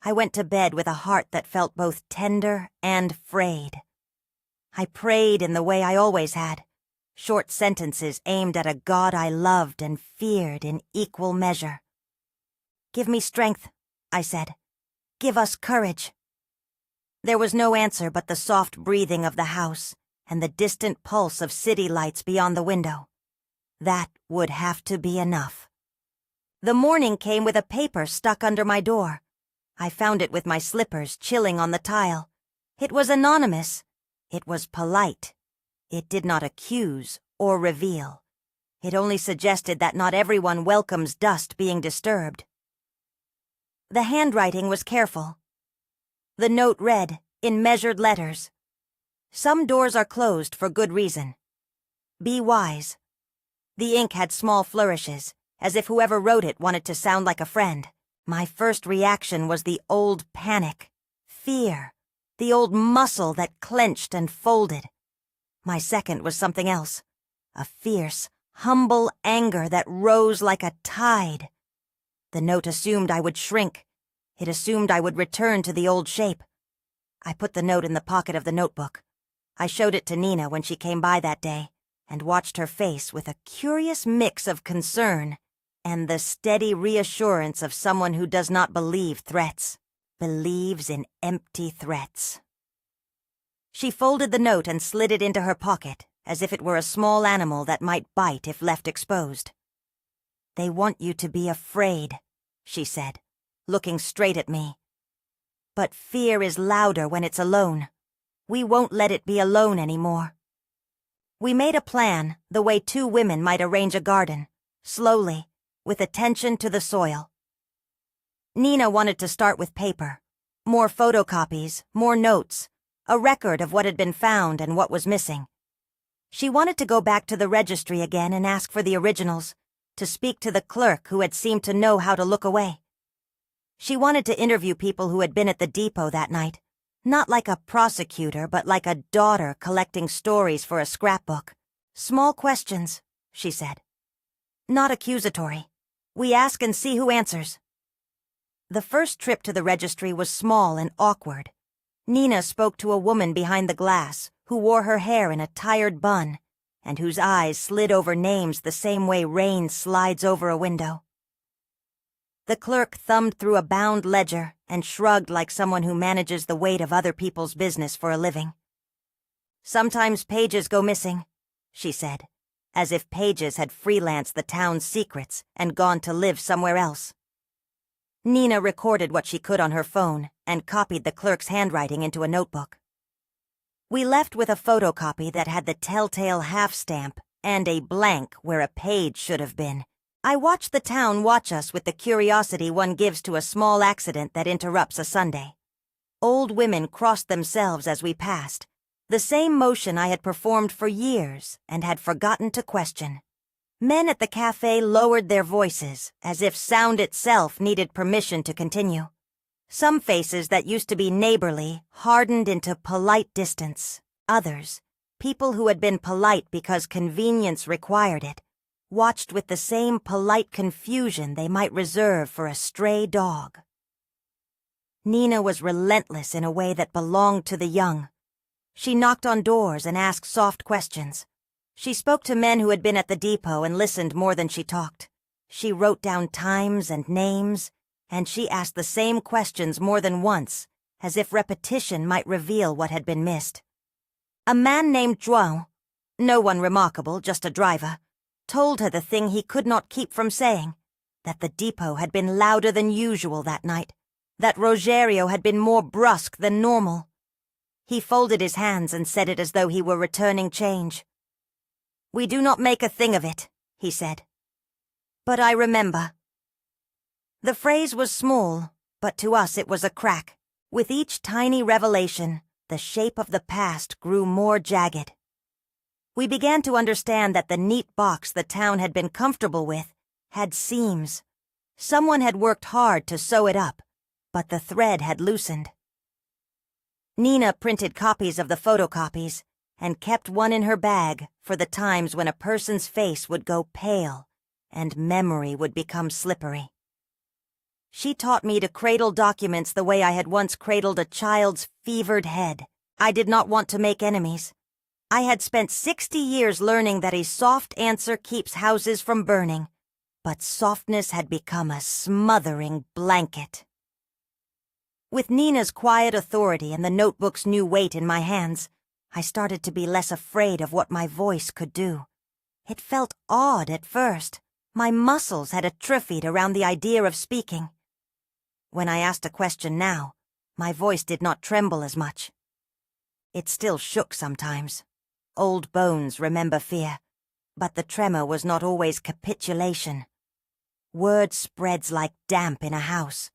I went to bed with a heart that felt both tender and frayed. I prayed in the way I always had, short sentences aimed at a God I loved and feared in equal measure. "Give me strength," I said. "Give us courage." There was no answer but the soft breathing of the house and the distant pulse of city lights beyond the window. That would have to be enough. The morning came with a paper stuck under my door. I found it with my slippers chilling on the tile. It was anonymous. It was polite. It did not accuse or reveal. It only suggested that not everyone welcomes dust being disturbed. The handwriting was careful. The note read, in measured letters, "Some doors are closed for good reason. Be wise." The ink had small flourishes, as if whoever wrote it wanted to sound like a friend. My first reaction was the old panic, fear, the old muscle that clenched and folded. My second was something else, a fierce, humble anger that rose like a tide. The note assumed I would shrink. It assumed I would return to the old shape. I put the note in the pocket of the notebook. I showed it to Nina when she came by that day, and watched her face with a curious mix of concern and the steady reassurance of someone who does not believe threats, believes in empty threats. She folded the note and slid it into her pocket, as if it were a small animal that might bite if left exposed. "They want you to be afraid," she said, looking straight at me. "But fear is louder when it's alone. We won't let it be alone anymore." We made a plan, the way two women might arrange a garden, slowly, with attention to the soil. Nina wanted to start with paper. More photocopies, more notes, a record of what had been found and what was missing. She wanted to go back to the registry again and ask for the originals, to speak to the clerk who had seemed to know how to look away. She wanted to interview people who had been at the depot that night, not like a prosecutor, but like a daughter collecting stories for a scrapbook. "Small questions," she said. "Not accusatory. We ask and see who answers." The first trip to the registry was small and awkward. Nina spoke to a woman behind the glass who wore her hair in a tired bun and whose eyes slid over names the same way rain slides over a window. The clerk thumbed through a bound ledger and shrugged like someone who manages the weight of other people's business for a living. "Sometimes pages go missing," she said, as if pages had freelanced the town's secrets and gone to live somewhere else. Nina recorded what she could on her phone and copied the clerk's handwriting into a notebook. We left with a photocopy that had the telltale half-stamp and a blank where a page should have been. I watched the town watch us with the curiosity one gives to a small accident that interrupts a Sunday. Old women crossed themselves as we passed, the same motion I had performed for years and had forgotten to question. Men at the cafe lowered their voices, as if sound itself needed permission to continue. Some faces that used to be neighborly hardened into polite distance. Others, people who had been polite because convenience required it, watched with the same polite confusion they might reserve for a stray dog. Nina was relentless in a way that belonged to the young. She knocked on doors and asked soft questions. She spoke to men who had been at the depot and listened more than she talked. She wrote down times and names, and she asked the same questions more than once, as if repetition might reveal what had been missed. A man named João, no one remarkable, just a driver, told her the thing he could not keep from saying, that the depot had been louder than usual that night, that Rogério had been more brusque than normal. He folded his hands and said it as though he were returning change. "We do not make a thing of it," he said. "But I remember." The phrase was small, but to us it was a crack. With each tiny revelation, the shape of the past grew more jagged. We began to understand that the neat box the town had been comfortable with had seams. Someone had worked hard to sew it up, but the thread had loosened. Nina printed copies of the photocopies and kept one in her bag for the times when a person's face would go pale and memory would become slippery. She taught me to cradle documents the way I had once cradled a child's fevered head. I did not want to make enemies. I had spent 60 years learning that a soft answer keeps houses from burning, but softness had become a smothering blanket. With Nina's quiet authority and the notebook's new weight in my hands, I started to be less afraid of what my voice could do. It felt odd at first. My muscles had atrophied around the idea of speaking. When I asked a question now, my voice did not tremble as much. It still shook sometimes. Old bones remember fear, but the tremor was not always capitulation. Word spreads like damp in a house,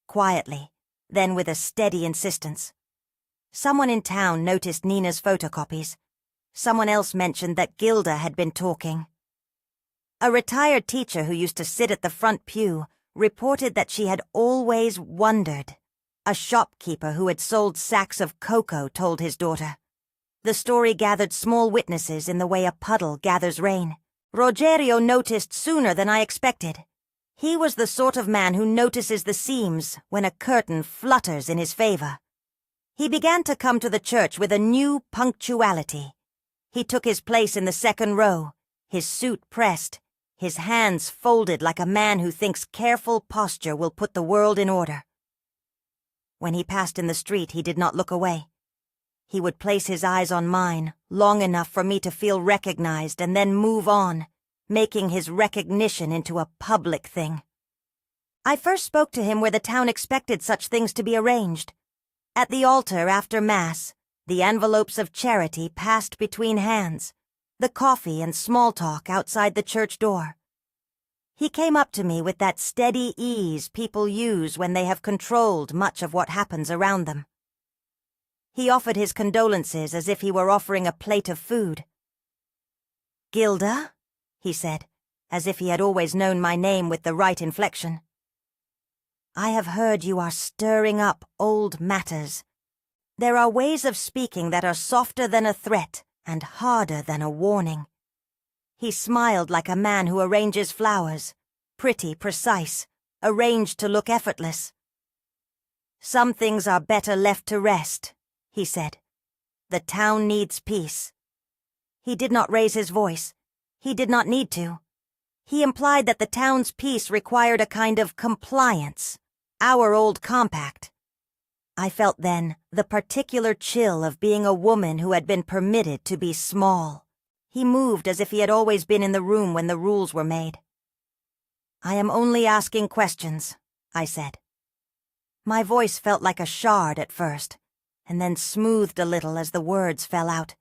quietly, then with a steady insistence. Someone in town noticed Nina's photocopies. Someone else mentioned that Gilda had been talking. A retired teacher who used to sit at the front pew reported that she had always wondered. A shopkeeper who had sold sacks of cocoa told his daughter. The story gathered small witnesses in the way a puddle gathers rain. Rogério noticed sooner than I expected. He was the sort of man who notices the seams when a curtain flutters in his favor. He began to come to the church with a new punctuality. He took his place in the second row, his suit pressed, his hands folded like a man who thinks careful posture will put the world in order. When he passed in the street, he did not look away. He would place his eyes on mine, long enough for me to feel recognized and then move on, making his recognition into a public thing. I first spoke to him where the town expected such things to be arranged. At the altar after Mass, the envelopes of charity passed between hands, the coffee and small talk outside the church door. He came up to me with that steady ease people use when they have controlled much of what happens around them. He offered his condolences as if he were offering a plate of food. "Gilda," he said, as if he had always known my name with the right inflection. "I have heard you are stirring up old matters. There are ways of speaking that are softer than a threat and harder than a warning." He smiled like a man who arranges flowers, pretty, precise, arranged to look effortless. "Some things are better left to rest," he said. "The town needs peace." He did not raise his voice. He did not need to. He implied that the town's peace required a kind of compliance, our old compact. I felt then the particular chill of being a woman who had been permitted to be small. He moved as if he had always been in the room when the rules were made. "I am only asking questions," I said. My voice felt like a shard at first, and then smoothed a little as the words fell out.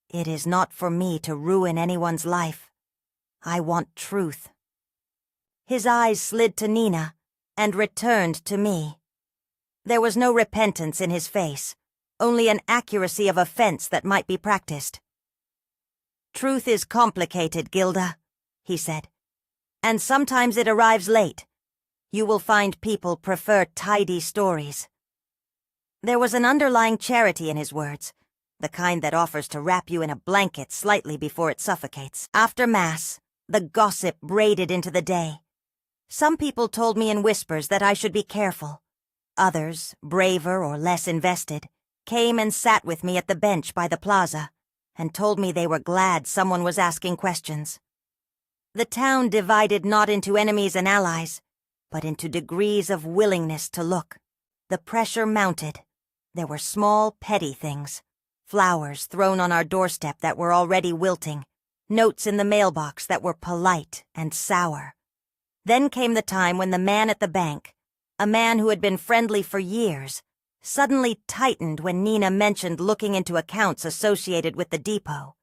"It is not for me to ruin anyone's life. I want truth." His eyes slid to Nina and returned to me. There was no repentance in his face, only an accuracy of offense that might be practiced. "Truth is complicated, Gilda," he said, "and sometimes it arrives late. You will find people prefer tidy stories." There was an underlying charity in his words, the kind that offers to wrap you in a blanket slightly before it suffocates. After Mass, the gossip braided into the day. Some people told me in whispers that I should be careful. Others, braver or less invested, came and sat with me at the bench by the plaza and told me they were glad someone was asking questions. The town divided not into enemies and allies, but into degrees of willingness to look. The pressure mounted. There were small, petty things. Flowers thrown on our doorstep that were already wilting. Notes in the mailbox that were polite and sour. Then came the time when the man at the bank, a man who had been friendly for years, suddenly tightened when Nina mentioned looking into accounts associated with the depot.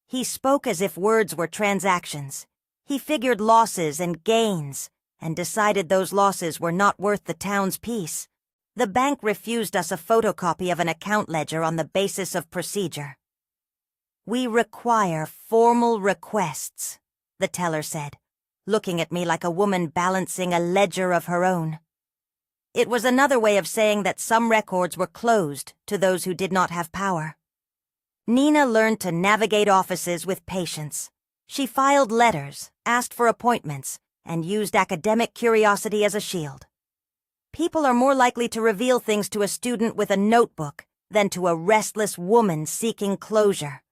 He spoke as if words were transactions. He figured losses and gains, and decided those losses were not worth the town's peace. The bank refused us a photocopy of an account ledger on the basis of procedure. "We require formal requests," the teller said, looking at me like a woman balancing a ledger of her own. It was another way of saying that some records were closed to those who did not have power. Nina learned to navigate offices with patience. She filed letters, asked for appointments, and used academic curiosity as a shield. People are more likely to reveal things to a student with a notebook than to a restless woman seeking closure.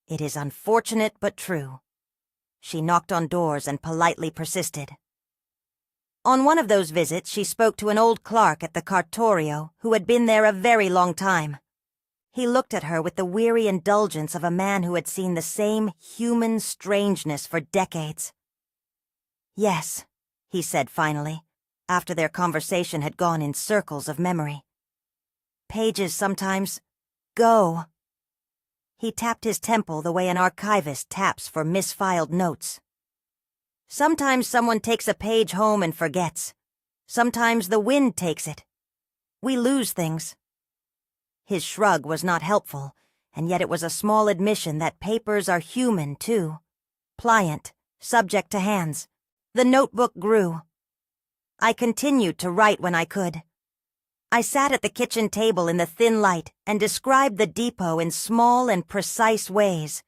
It is unfortunate but true. She knocked on doors and politely persisted. On one of those visits, she spoke to an old clerk at the cartorio who had been there a very long time. He looked at her with the weary indulgence of a man who had seen the same human strangeness for decades. "Yes," he said finally, after their conversation had gone in circles of memory. "Pages sometimes go." He tapped his temple the way an archivist taps for misfiled notes. "Sometimes someone takes a page home and forgets. Sometimes the wind takes it. We lose things." His shrug was not helpful, and yet it was a small admission that papers are human, too. Pliant, subject to hands. The notebook grew. I continued to write when I could. I sat at the kitchen table in the thin light and described the depot in small and precise ways.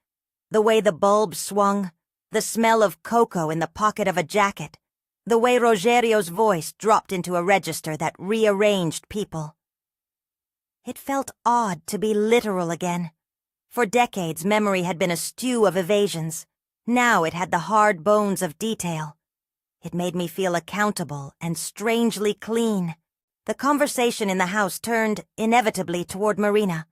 The way the bulb swung, the smell of cocoa in the pocket of a jacket, the way Rogerio's voice dropped into a register that rearranged people. It felt odd to be literal again. For decades, memory had been a stew of evasions. Now it had the hard bones of detail. It made me feel accountable and strangely clean. The conversation in the house turned, inevitably, toward Marina.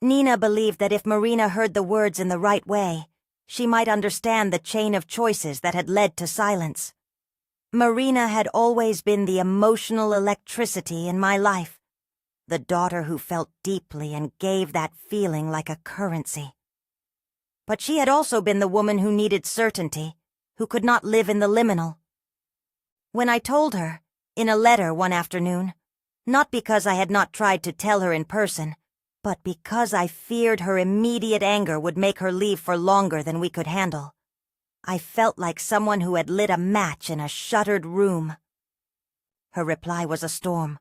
Nina believed that if Marina heard the words in the right way, she might understand the chain of choices that had led to silence. Marina had always been the emotional electricity in my life, the daughter who felt deeply and gave that feeling like a currency. But she had also been the woman who needed certainty, who could not live in the liminal. When I told her, in a letter one afternoon, not because I had not tried to tell her in person, but because I feared her immediate anger would make her leave for longer than we could handle, I felt like someone who had lit a match in a shuttered room. Her reply was a storm.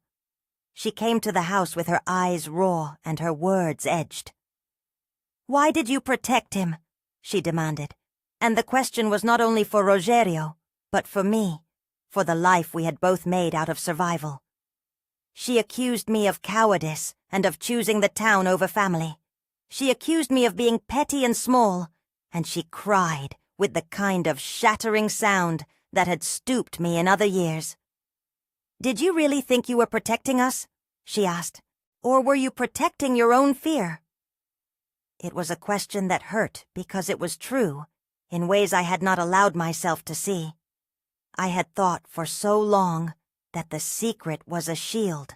She came to the house with her eyes raw and her words edged. "Why did you protect him?" she demanded. And the question was not only for Rogerio, but for me, for the life we had both made out of survival. She accused me of cowardice and of choosing the town over family. She accused me of being petty and small, and she cried with the kind of shattering sound that had stooped me in other years. "Did you really think you were protecting us?" she asked. "Or were you protecting your own fear?" It was a question that hurt because it was true, in ways I had not allowed myself to see. I had thought for so long that the secret was a shield.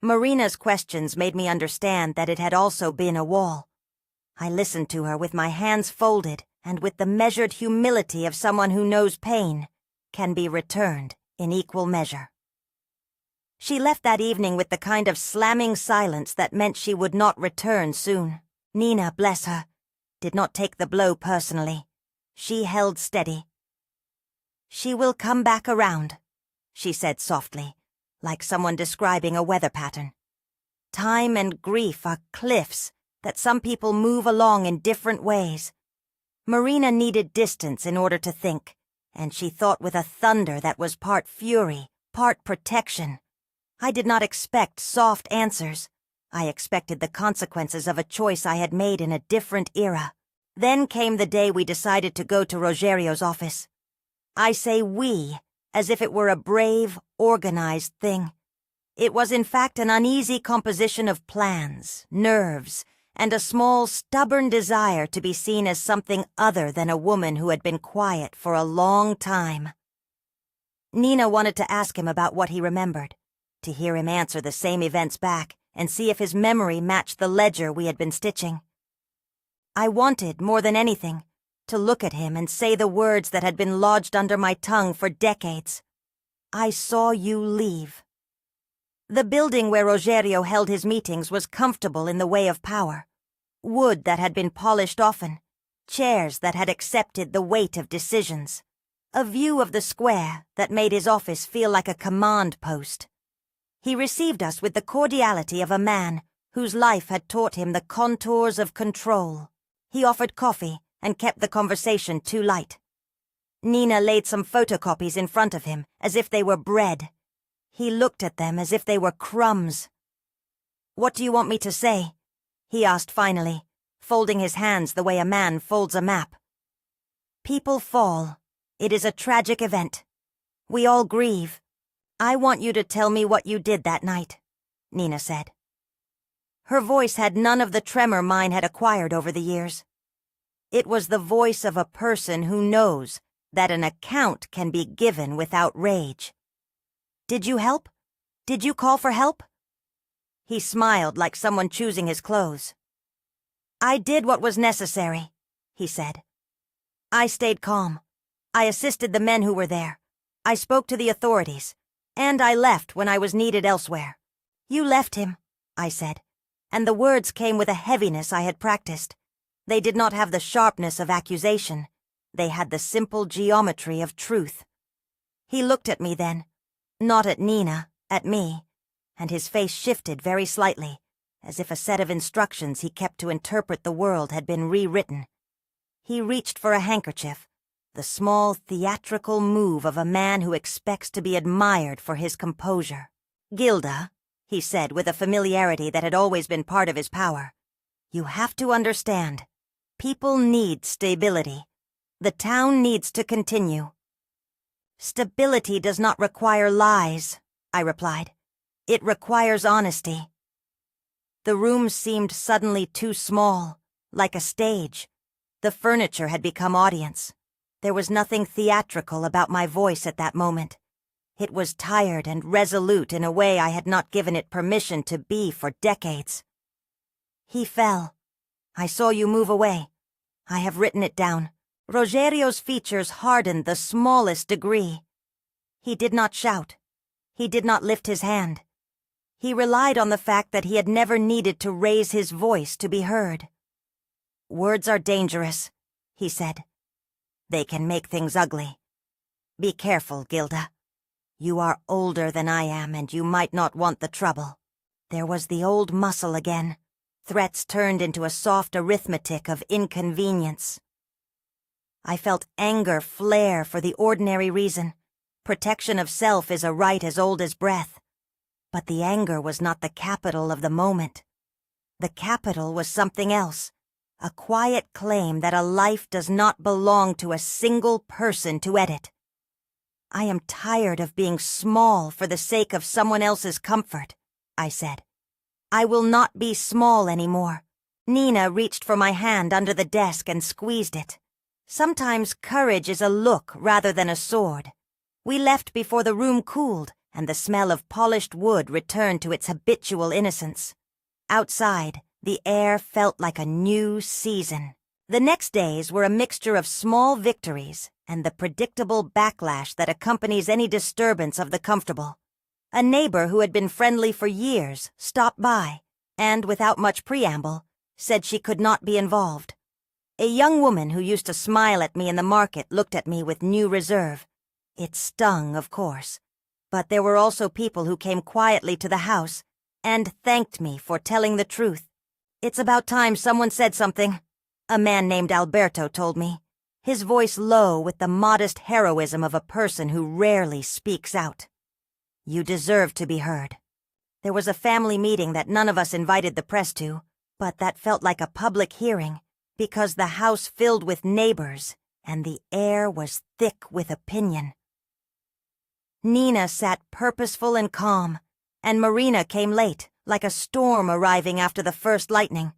Marina's questions made me understand that it had also been a wall. I listened to her with my hands folded and with the measured humility of someone who knows pain can be returned in equal measure. She left that evening with the kind of slamming silence that meant she would not return soon. Nina, bless her, did not take the blow personally. She held steady. "She will come back around," she said softly, like someone describing a weather pattern. "Time and grief are cliffs that some people move along in different ways." Marina needed distance in order to think, and she thought with a thunder that was part fury, part protection. I did not expect soft answers. I expected the consequences of a choice I had made in a different era. Then came the day we decided to go to Rogerio's office. I say we, as if it were a brave, organized thing. It was in fact an uneasy composition of plans, nerves, and a small, stubborn desire to be seen as something other than a woman who had been quiet for a long time. Nina wanted to ask him about what he remembered, to hear him answer the same events back, and see if his memory matched the ledger we had been stitching. I wanted, more than anything, to look at him and say the words that had been lodged under my tongue for decades. "I saw you leave." The building where Rogerio held his meetings was comfortable in the way of power. Wood that had been polished often, chairs that had accepted the weight of decisions, a view of the square that made his office feel like a command post. He received us with the cordiality of a man whose life had taught him the contours of control. He offered coffee and kept the conversation too light. Nina laid some photocopies in front of him as if they were bread. He looked at them as if they were crumbs. "What do you want me to say?" he asked finally, folding his hands the way a man folds a map. "People fall. It is a tragic event. We all grieve. I want you to tell me what you did that night," Nina said. Her voice had none of the tremor mine had acquired over the years. It was the voice of a person who knows that an account can be given without rage. "Did you help? Did you call for help?" He smiled like someone choosing his clothes. "I did what was necessary," he said. "I stayed calm. I assisted the men who were there. I spoke to the authorities. And I left when I was needed elsewhere." "You left him," I said, and the words came with a heaviness I had practiced. They did not have the sharpness of accusation. They had the simple geometry of truth. He looked at me then, not at Nina, at me, and his face shifted very slightly, as if a set of instructions he kept to interpret the world had been rewritten. He reached for a handkerchief, the small theatrical move of a man who expects to be admired for his composure. "Gilda," he said with a familiarity that had always been part of his power, "you have to understand. People need stability. The town needs to continue. Stability does not require lies, I replied. It requires honesty. The room seemed suddenly too small, like a stage. The furniture had become audience. There was nothing theatrical about my voice at that moment. It was tired and resolute in a way I had not given it permission to be for decades. He fell. I saw you move away. I have written it down. Rogerio's features hardened the smallest degree. He did not shout. He did not lift his hand. He relied on the fact that he had never needed to raise his voice to be heard. Words are dangerous, he said. They can make things ugly. Be careful, Gilda. You are older than I am, and you might not want the trouble. There was the old muscle again. Threats turned into a soft arithmetic of inconvenience. I felt anger flare for the ordinary reason. Protection of self is a right as old as breath. But the anger was not the capital of the moment. The capital was something else. A quiet claim that a life does not belong to a single person to edit. I am tired of being small for the sake of someone else's comfort, I said. I will not be small anymore. Nina reached for my hand under the desk and squeezed it. Sometimes courage is a look rather than a sword. We left before the room cooled and the smell of polished wood returned to its habitual innocence. Outside, the air felt like a new season. The next days were a mixture of small victories and the predictable backlash that accompanies any disturbance of the comfortable. A neighbor who had been friendly for years stopped by and, without much preamble, said she could not be involved. A young woman who used to smile at me in the market looked at me with new reserve. It stung, of course, but there were also people who came quietly to the house and thanked me for telling the truth. It's about time someone said something, a man named Alberto told me, his voice low with the modest heroism of a person who rarely speaks out. You deserve to be heard. There was a family meeting that none of us invited the press to, but that felt like a public hearing because the house filled with neighbors and the air was thick with opinion. Nina sat purposeful and calm, and Marina came late, like a storm arriving after the first lightning.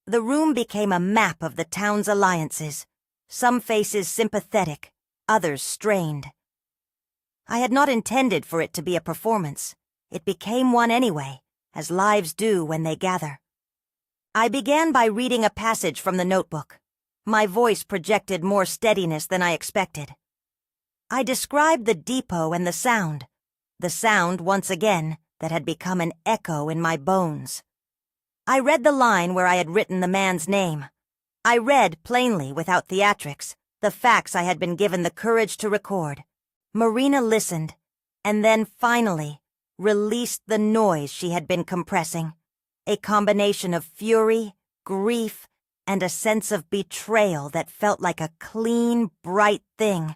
The room became a map of the town's alliances, some faces sympathetic, others strained. I had not intended for it to be a performance. It became one anyway, as lives do when they gather. I began by reading a passage from the notebook. My voice projected more steadiness than I expected. I described the depot and the sound once again, that had become an echo in my bones. I read the line where I had written the man's name. I read, plainly, without theatrics, the facts I had been given the courage to record. Marina listened, and then finally released the noise she had been compressing, a combination of fury, grief, and a sense of betrayal that felt like a clean, bright thing.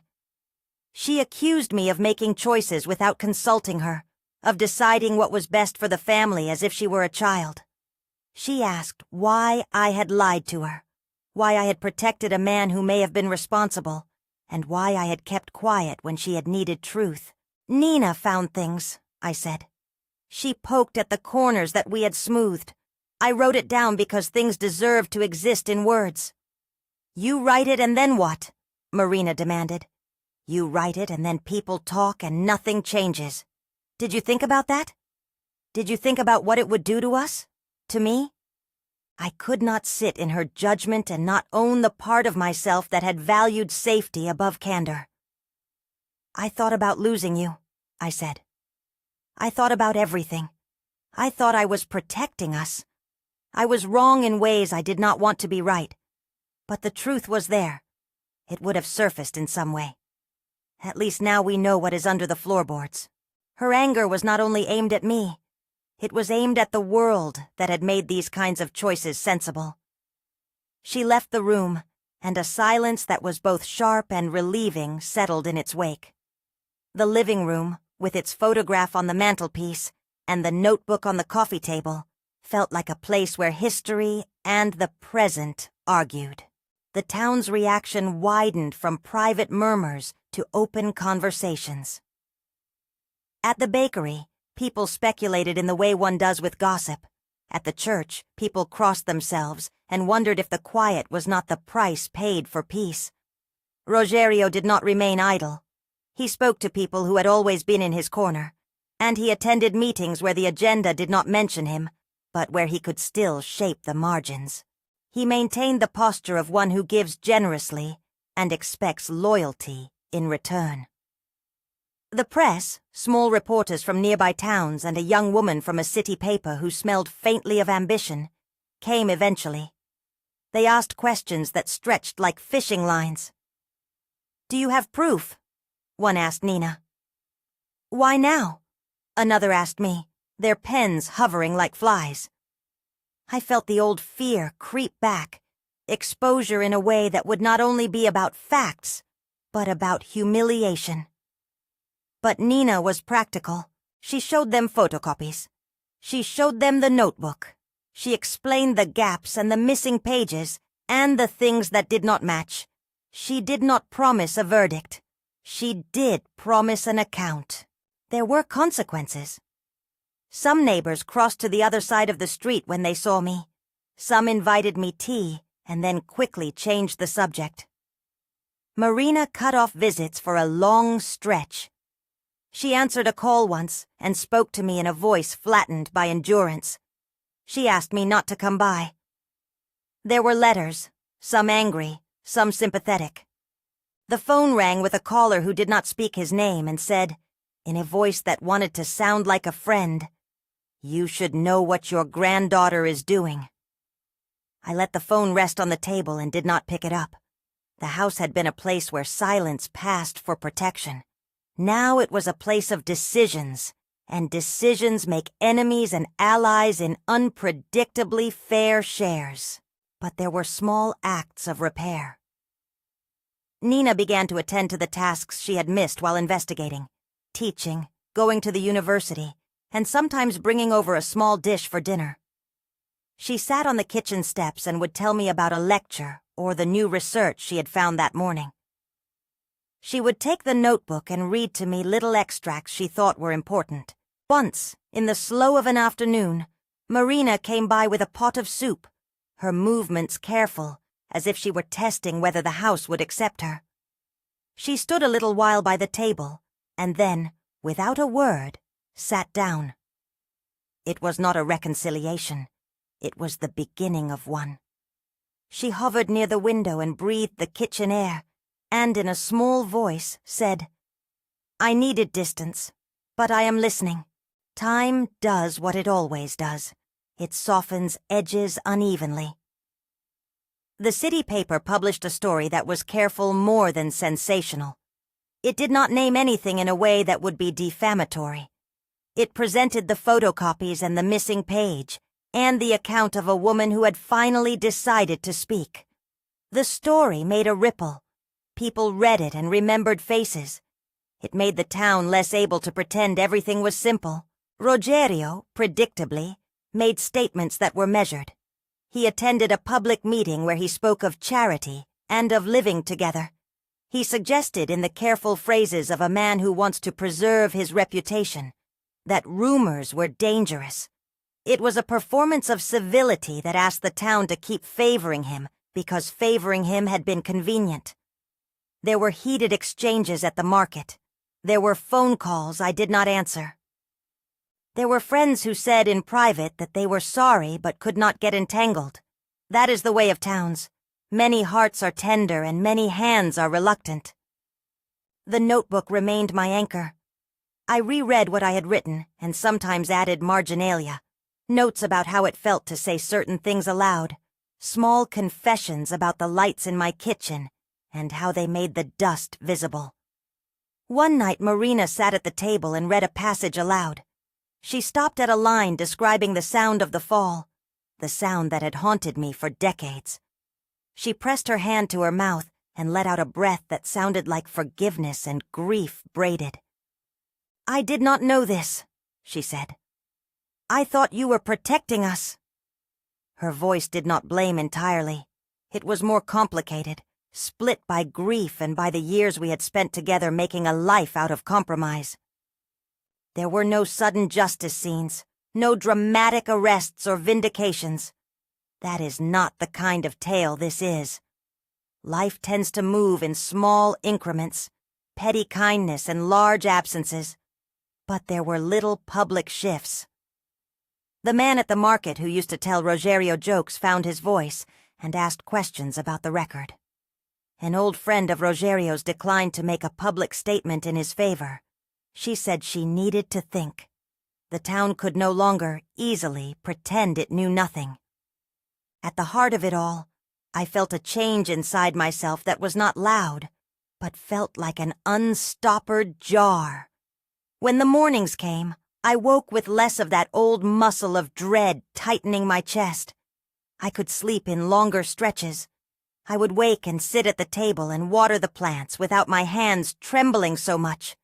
She accused me of making choices without consulting her, of deciding what was best for the family as if she were a child. She asked why I had lied to her, why I had protected a man who may have been responsible, and why I had kept quiet when she had needed truth. Nina found things, I said. She poked at the corners that we had smoothed. I wrote it down because things deserved to exist in words. You write it and then what? Marina demanded. You write it and then people talk and nothing changes. Did you think about that? Did you think about what it would do to us? To me? I could not sit in her judgment and not own the part of myself that had valued safety above candor. I thought about losing you, I said. I thought about everything. I thought I was protecting us. I was wrong in ways I did not want to be right. But the truth was there. It would have surfaced in some way. At least now we know what is under the floorboards. Her anger was not only aimed at me. It was aimed at the world that had made these kinds of choices sensible. She left the room, and a silence that was both sharp and relieving settled in its wake. The living room, with its photograph on the mantelpiece and the notebook on the coffee table, felt like a place where history and the present argued. the town's reaction widened from private murmurs to open conversations. At the bakery, people speculated in the way one does with gossip. At the church, people crossed themselves and wondered if the quiet was not the price paid for peace. Rogerio did not remain idle. He spoke to people who had always been in his corner, and he attended meetings where the agenda did not mention him, but where he could still shape the margins. He maintained the posture of one who gives generously and expects loyalty in return. The press, small reporters from nearby towns and a young woman from a city paper who smelled faintly of ambition, came eventually. They asked questions that stretched like fishing lines. "Do you have proof?" one asked Nina. "Why now?" another asked me, their pens hovering like flies. I felt the old fear creep back, exposure in a way that would not only be about facts, but about humiliation. But Nina was practical. She showed them photocopies. She showed them the notebook. She explained the gaps and the missing pages and the things that did not match. She did not promise a verdict. She did promise an account. There were consequences. Some neighbors crossed to the other side of the street when they saw me. Some invited me tea and then quickly changed the subject. Marina cut off visits for a long stretch. She answered a call once and spoke to me in a voice flattened by endurance. She asked me not to come by. There were letters, some angry, some sympathetic. The phone rang with a caller who did not speak his name and said, in a voice that wanted to sound like a friend, "You should know what your granddaughter is doing." I let the phone rest on the table and did not pick it up. The house had been a place where silence passed for protection. Now it was a place of decisions, and decisions make enemies and allies in unpredictably fair shares. But there were small acts of repair. Nina began to attend to the tasks she had missed while investigating, teaching, going to the university, and sometimes bringing over a small dish for dinner. She sat on the kitchen steps and would tell me about a lecture or the new research she had found that morning. She would take the notebook and read to me little extracts she thought were important. Once, in the slow of an afternoon, Marina came by with a pot of soup, her movements careful, as if she were testing whether the house would accept her. She stood a little while by the table, and then, without a word, sat down. It was not a reconciliation. It was the beginning of one. She hovered near the window and breathed the kitchen air, and in a small voice said, "I needed distance, but I am listening. Time does what it always does. It softens edges unevenly." The city paper published a story that was careful more than sensational. It did not name anything in a way that would be defamatory. It presented the photocopies and the missing page, and the account of a woman who had finally decided to speak. The story made a ripple. People read it and remembered faces. It made the town less able to pretend everything was simple. Rogerio, predictably, made statements that were measured. He attended a public meeting where he spoke of charity and of living together. He suggested in the careful phrases of a man who wants to preserve his reputation that rumors were dangerous. It was a performance of civility that asked the town to keep favoring him because favoring him had been convenient. There were heated exchanges at the market. There were phone calls I did not answer. There were friends who said in private that they were sorry but could not get entangled. That is the way of towns. Many hearts are tender and many hands are reluctant. The notebook remained my anchor. I reread what I had written and sometimes added marginalia, notes about how it felt to say certain things aloud, small confessions about the lights in my kitchen and how they made the dust visible. One night Marina sat at the table and read a passage aloud. She stopped at a line describing the sound of the fall, the sound that had haunted me for decades. She pressed her hand to her mouth and let out a breath that sounded like forgiveness and grief braided. "I did not know this," she said. "I thought you were protecting us." Her voice did not blame entirely. It was more complicated, split by grief and by the years we had spent together making a life out of compromise. There were no sudden justice scenes, no dramatic arrests or vindications. That is not the kind of tale this is. Life tends to move in small increments, petty kindness and large absences. But there were little public shifts. The man at the market who used to tell Rogerio jokes found his voice and asked questions about the record. An old friend of Rogerio's declined to make a public statement in his favor. She said she needed to think. The town could no longer easily pretend it knew nothing. At the heart of it all, I felt a change inside myself that was not loud, but felt like an unstoppered jar. When the mornings came, I woke with less of that old muscle of dread tightening my chest. I could sleep in longer stretches. I would wake and sit at the table and water the plants without my hands trembling so much.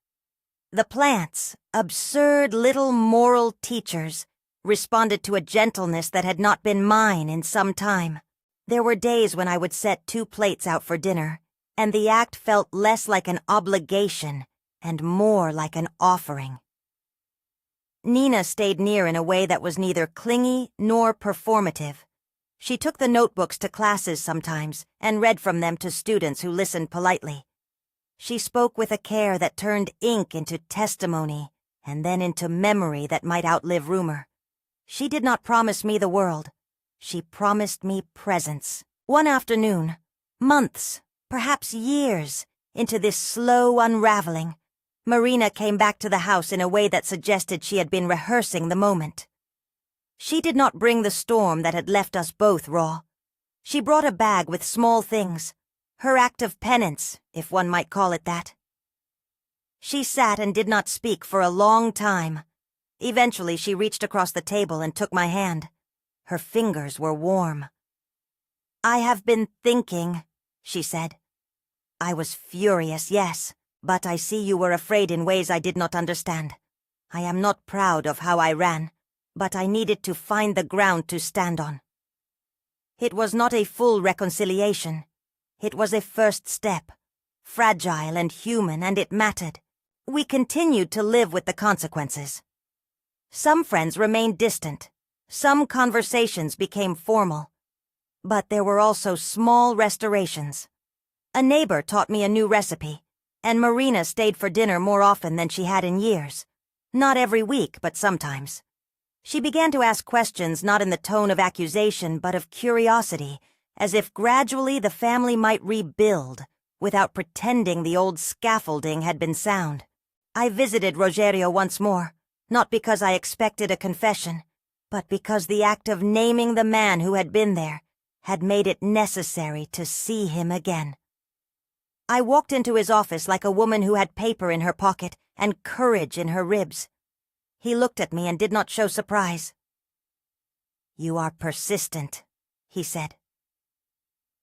The plants, absurd little moral teachers, responded to a gentleness that had not been mine in some time. There were days when I would set 2 plates out for dinner, and the act felt less like an obligation and more like an offering. Nina stayed near in a way that was neither clingy nor performative. She took the notebooks to classes sometimes and read from them to students who listened politely. She spoke with a care that turned ink into testimony and then into memory that might outlive rumor. She did not promise me the world. She promised me presence. One afternoon, months, perhaps years, into this slow unraveling, Marina came back to the house in a way that suggested she had been rehearsing the moment. She did not bring the storm that had left us both raw. She brought a bag with small things, her act of penance, if one might call it that. She sat and did not speak for a long time. Eventually she reached across the table and took my hand. Her fingers were warm. "I have been thinking," she said. I was furious, yes, but I see you were afraid in ways I did not understand. I am not proud of how I ran, but I needed to find the ground to stand on. It was not a full reconciliation. It was a first step, fragile and human, and it mattered. We continued to live with the consequences. Some friends remained distant. Some conversations became formal. But there were also small restorations. A neighbor taught me a new recipe, and Marina stayed for dinner more often than she had in years. Not every week, but sometimes. She began to ask questions not in the tone of accusation but of curiosity, as if gradually the family might rebuild without pretending the old scaffolding had been sound. I visited Rogerio once more, not because I expected a confession, but because the act of naming the man who had been there had made it necessary to see him again. I walked into his office like a woman who had paper in her pocket and courage in her ribs. He looked at me and did not show surprise. "You are persistent," he said.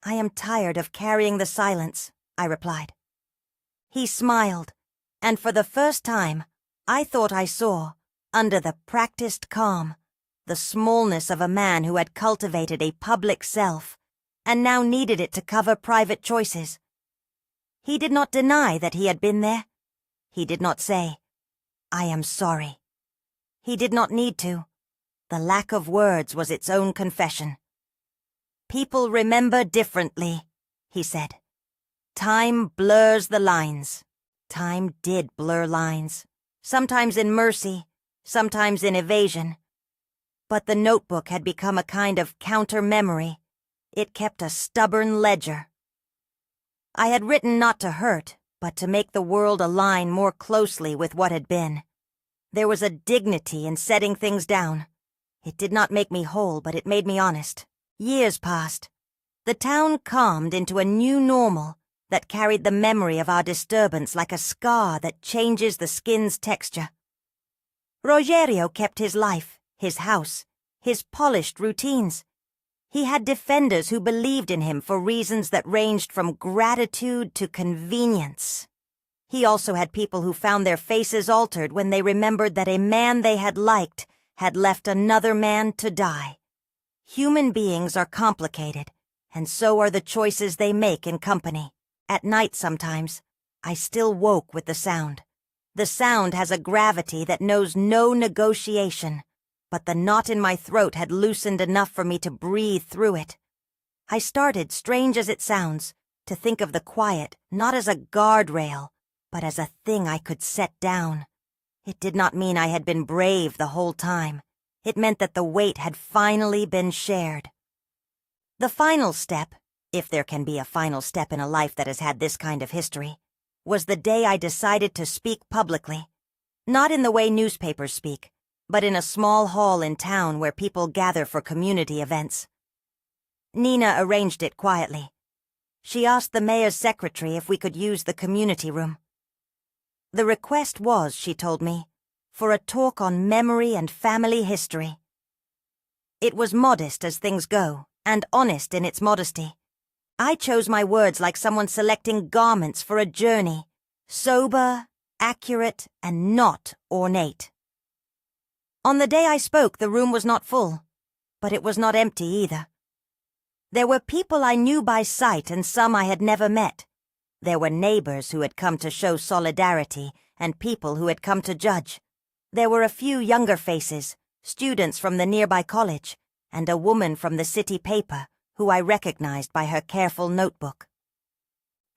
"I am tired of carrying the silence," I replied. He smiled, and for the first time, I thought I saw, under the practiced calm, the smallness of a man who had cultivated a public self and now needed it to cover private choices. He did not deny that he had been there. He did not say, "I am sorry." He did not need to. The lack of words was its own confession. "People remember differently," he said. "Time blurs the lines." Time did blur lines, sometimes in mercy, sometimes in evasion. But the notebook had become a kind of counter-memory. It kept a stubborn ledger. I had written not to hurt, but to make the world align more closely with what had been. There was a dignity in setting things down. It did not make me whole, but it made me honest. Years passed. The town calmed into a new normal that carried the memory of our disturbance like a scar that changes the skin's texture. Rogerio kept his life, his house, his polished routines. He had defenders who believed in him for reasons that ranged from gratitude to convenience. He also had people who found their faces altered when they remembered that a man they had liked had left another man to die. Human beings are complicated, and so are the choices they make in company. At night sometimes, I still woke with the sound. The sound has a gravity that knows no negotiation, but the knot in my throat had loosened enough for me to breathe through it. I started, strange as it sounds, to think of the quiet not as a guardrail, but as a thing I could set down. It did not mean I had been brave the whole time. It meant that the weight had finally been shared. The final step, if there can be a final step in a life that has had this kind of history, was the day I decided to speak publicly. Not in the way newspapers speak, but in a small hall in town where people gather for community events. Nina arranged it quietly. She asked the mayor's secretary if we could use the community room. The request was, she told me, for a talk on memory and family history. It was modest as things go, and honest in its modesty. I chose my words like someone selecting garments for a journey, sober, accurate, and not ornate. On the day I spoke, the room was not full, but it was not empty either. There were people I knew by sight and some I had never met. There were neighbors who had come to show solidarity and people who had come to judge. There were a few younger faces, students from the nearby college, and a woman from the city paper who I recognized by her careful notebook.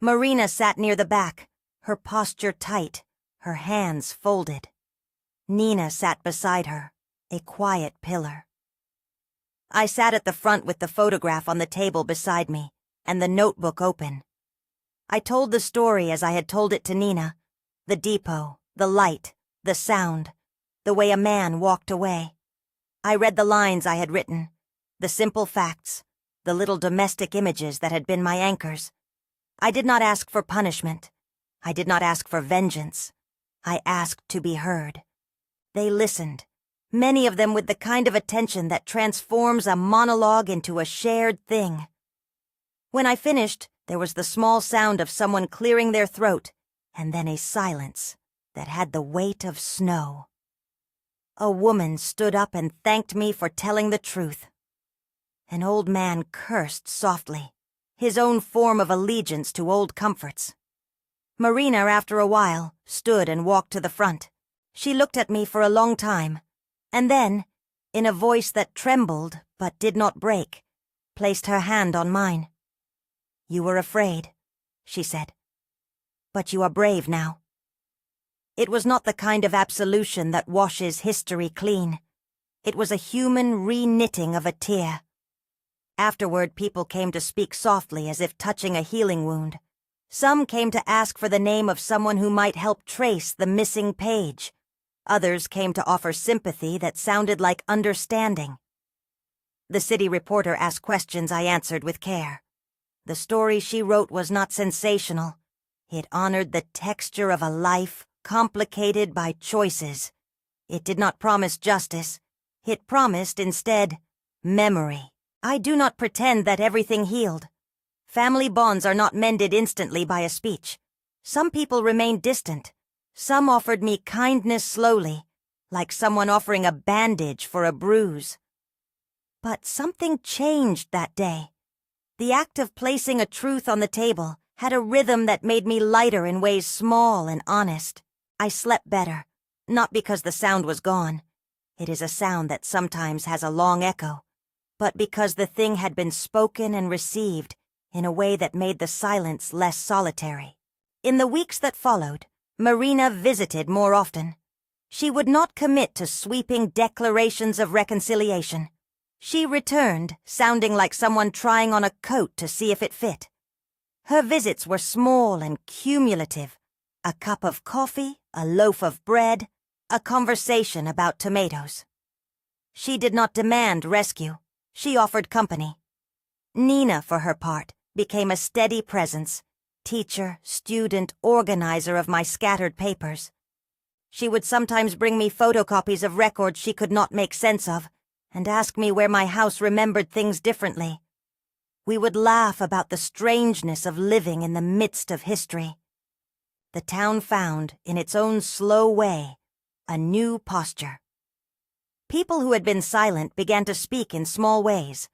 Marina sat near the back, her posture tight, her hands folded. Nina sat beside her, a quiet pillar. I sat at the front with the photograph on the table beside me, and the notebook open. I told the story as I had told it to Nina, the depot, the light, the sound, the way a man walked away. I read the lines I had written, the simple facts, the little domestic images that had been my anchors. I did not ask for punishment. I did not ask for vengeance. I asked to be heard. They listened, many of them with the kind of attention that transforms a monologue into a shared thing. When I finished, there was the small sound of someone clearing their throat, and then a silence that had the weight of snow. A woman stood up and thanked me for telling the truth. An old man cursed softly, his own form of allegiance to old comforts. Marina, after a while, stood and walked to the front. She looked at me for a long time, and then, in a voice that trembled but did not break, placed her hand on mine. "You were afraid," she said, "but you are brave now." It was not the kind of absolution that washes history clean. It was a human re-knitting of a tear. Afterward, people came to speak softly as if touching a healing wound. Some came to ask for the name of someone who might help trace the missing page. Others came to offer sympathy that sounded like understanding. The city reporter asked questions I answered with care. The story she wrote was not sensational. It honored the texture of a life complicated by choices. It did not promise justice. It promised, instead, memory. I do not pretend that everything healed. Family bonds are not mended instantly by a speech. Some people remained distant. Some offered me kindness slowly, like someone offering a bandage for a bruise. But something changed that day. The act of placing a truth on the table had a rhythm that made me lighter in ways small and honest. I slept better, not because the sound was gone. It is a sound that sometimes has a long echo, but because the thing had been spoken and received in a way that made the silence less solitary. In the weeks that followed, Marina visited more often. She would not commit to sweeping declarations of reconciliation. She returned, sounding like someone trying on a coat to see if it fit. Her visits were small and cumulative. A cup of coffee, a loaf of bread, a conversation about tomatoes. She did not demand rescue. She offered company. Nina, for her part, became a steady presence, teacher, student, organizer of my scattered papers. She would sometimes bring me photocopies of records she could not make sense of, and ask me where my house remembered things differently. We would laugh about the strangeness of living in the midst of history. The town found, in its own slow way, a new posture. People who had been silent began to speak in small ways.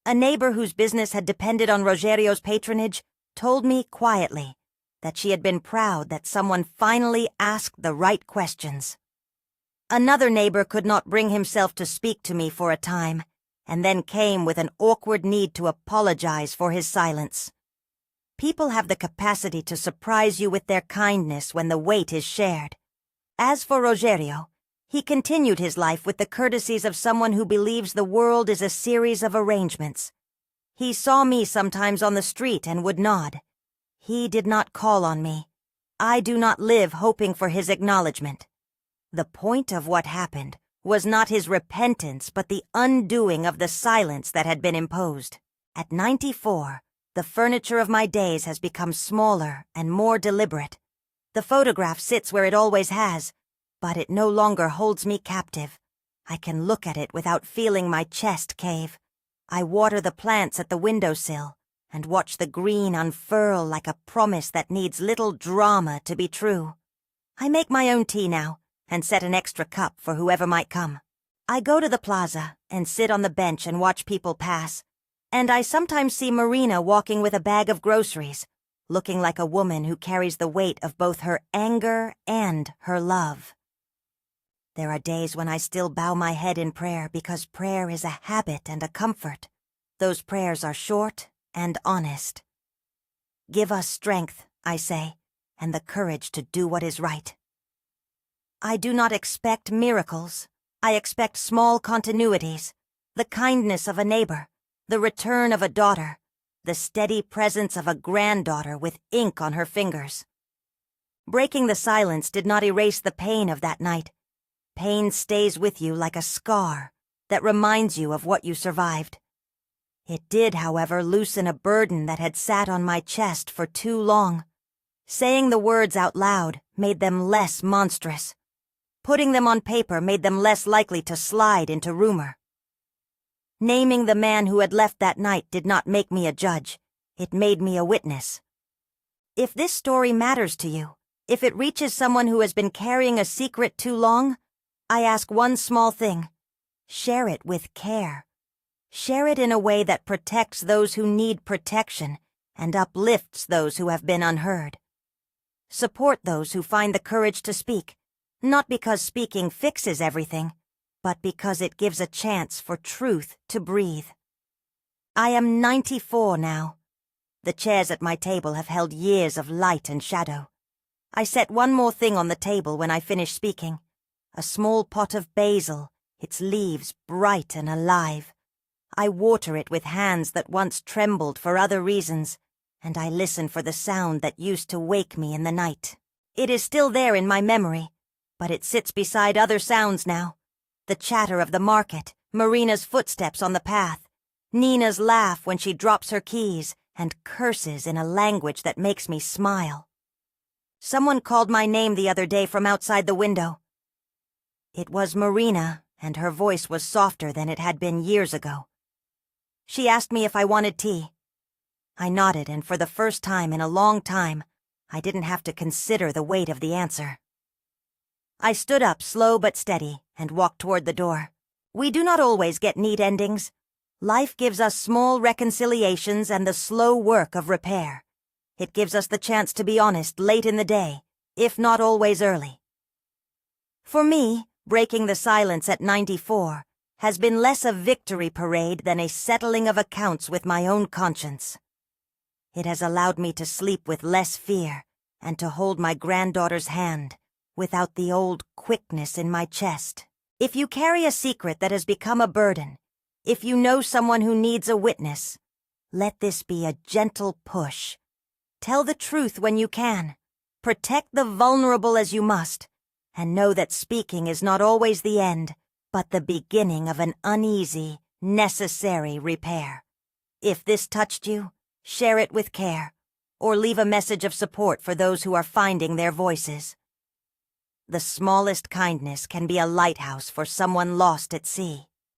A neighbor whose business had depended on Rogerio's patronage told me quietly that she had been proud that someone finally asked the right questions. Another neighbor could not bring himself to speak to me for a time, and then came with an awkward need to apologize for his silence. People have the capacity to surprise you with their kindness when the weight is shared. As for Rogerio, he continued his life with the courtesies of someone who believes the world is a series of arrangements. He saw me sometimes on the street and would nod. He did not call on me. I do not live hoping for his acknowledgement. The point of what happened was not his repentance but the undoing of the silence that had been imposed. At 94, the furniture of my days has become smaller and more deliberate. The photograph sits where it always has, but it no longer holds me captive. I can look at it without feeling my chest cave. I water the plants at the windowsill and watch the green unfurl like a promise that needs little drama to be true. I make my own tea now and set an extra cup for whoever might come. I go to the plaza and sit on the bench and watch people pass, and I sometimes see Marina walking with a bag of groceries, looking like a woman who carries the weight of both her anger and her love. There are days when I still bow my head in prayer because prayer is a habit and a comfort. Those prayers are short and honest. Give us strength, I say, and the courage to do what is right. I do not expect miracles. I expect small continuities, the kindness of a neighbor, the return of a daughter, the steady presence of a granddaughter with ink on her fingers. Breaking the silence did not erase the pain of that night. Pain stays with you like a scar that reminds you of what you survived. It did, however, loosen a burden that had sat on my chest for too long. Saying the words out loud made them less monstrous. Putting them on paper made them less likely to slide into rumor. Naming the man who had left that night did not make me a judge. It made me a witness. If this story matters to you, if it reaches someone who has been carrying a secret too long, I ask one small thing. Share it with care. Share it in a way that protects those who need protection and uplifts those who have been unheard. Support those who find the courage to speak, not because speaking fixes everything, but because it gives a chance for truth to breathe. I am 94 now. The chairs at my table have held years of light and shadow. I set one more thing on the table when I finish speaking. A small pot of basil, its leaves bright and alive. I water it with hands that once trembled for other reasons, and I listen for the sound that used to wake me in the night. It is still there in my memory, but it sits beside other sounds now. The chatter of the market, Marina's footsteps on the path, Nina's laugh when she drops her keys, and curses in a language that makes me smile. Someone called my name the other day from outside the window. It was Marina, and her voice was softer than it had been years ago. She asked me if I wanted tea. I nodded, and for the first time in a long time, I didn't have to consider the weight of the answer. I stood up slow but steady and walked toward the door. We do not always get neat endings. Life gives us small reconciliations and the slow work of repair. It gives us the chance to be honest late in the day, if not always early. For me, breaking the silence at 94 has been less a victory parade than a settling of accounts with my own conscience. It has allowed me to sleep with less fear and to hold my granddaughter's hand without the old quickness in my chest. If you carry a secret that has become a burden, if you know someone who needs a witness, let this be a gentle push. Tell the truth when you can. Protect the vulnerable as you must, and know that speaking is not always the end, but the beginning of an uneasy, necessary repair. If this touched you, share it with care, or leave a message of support for those who are finding their voices. The smallest kindness can be a lighthouse for someone lost at sea.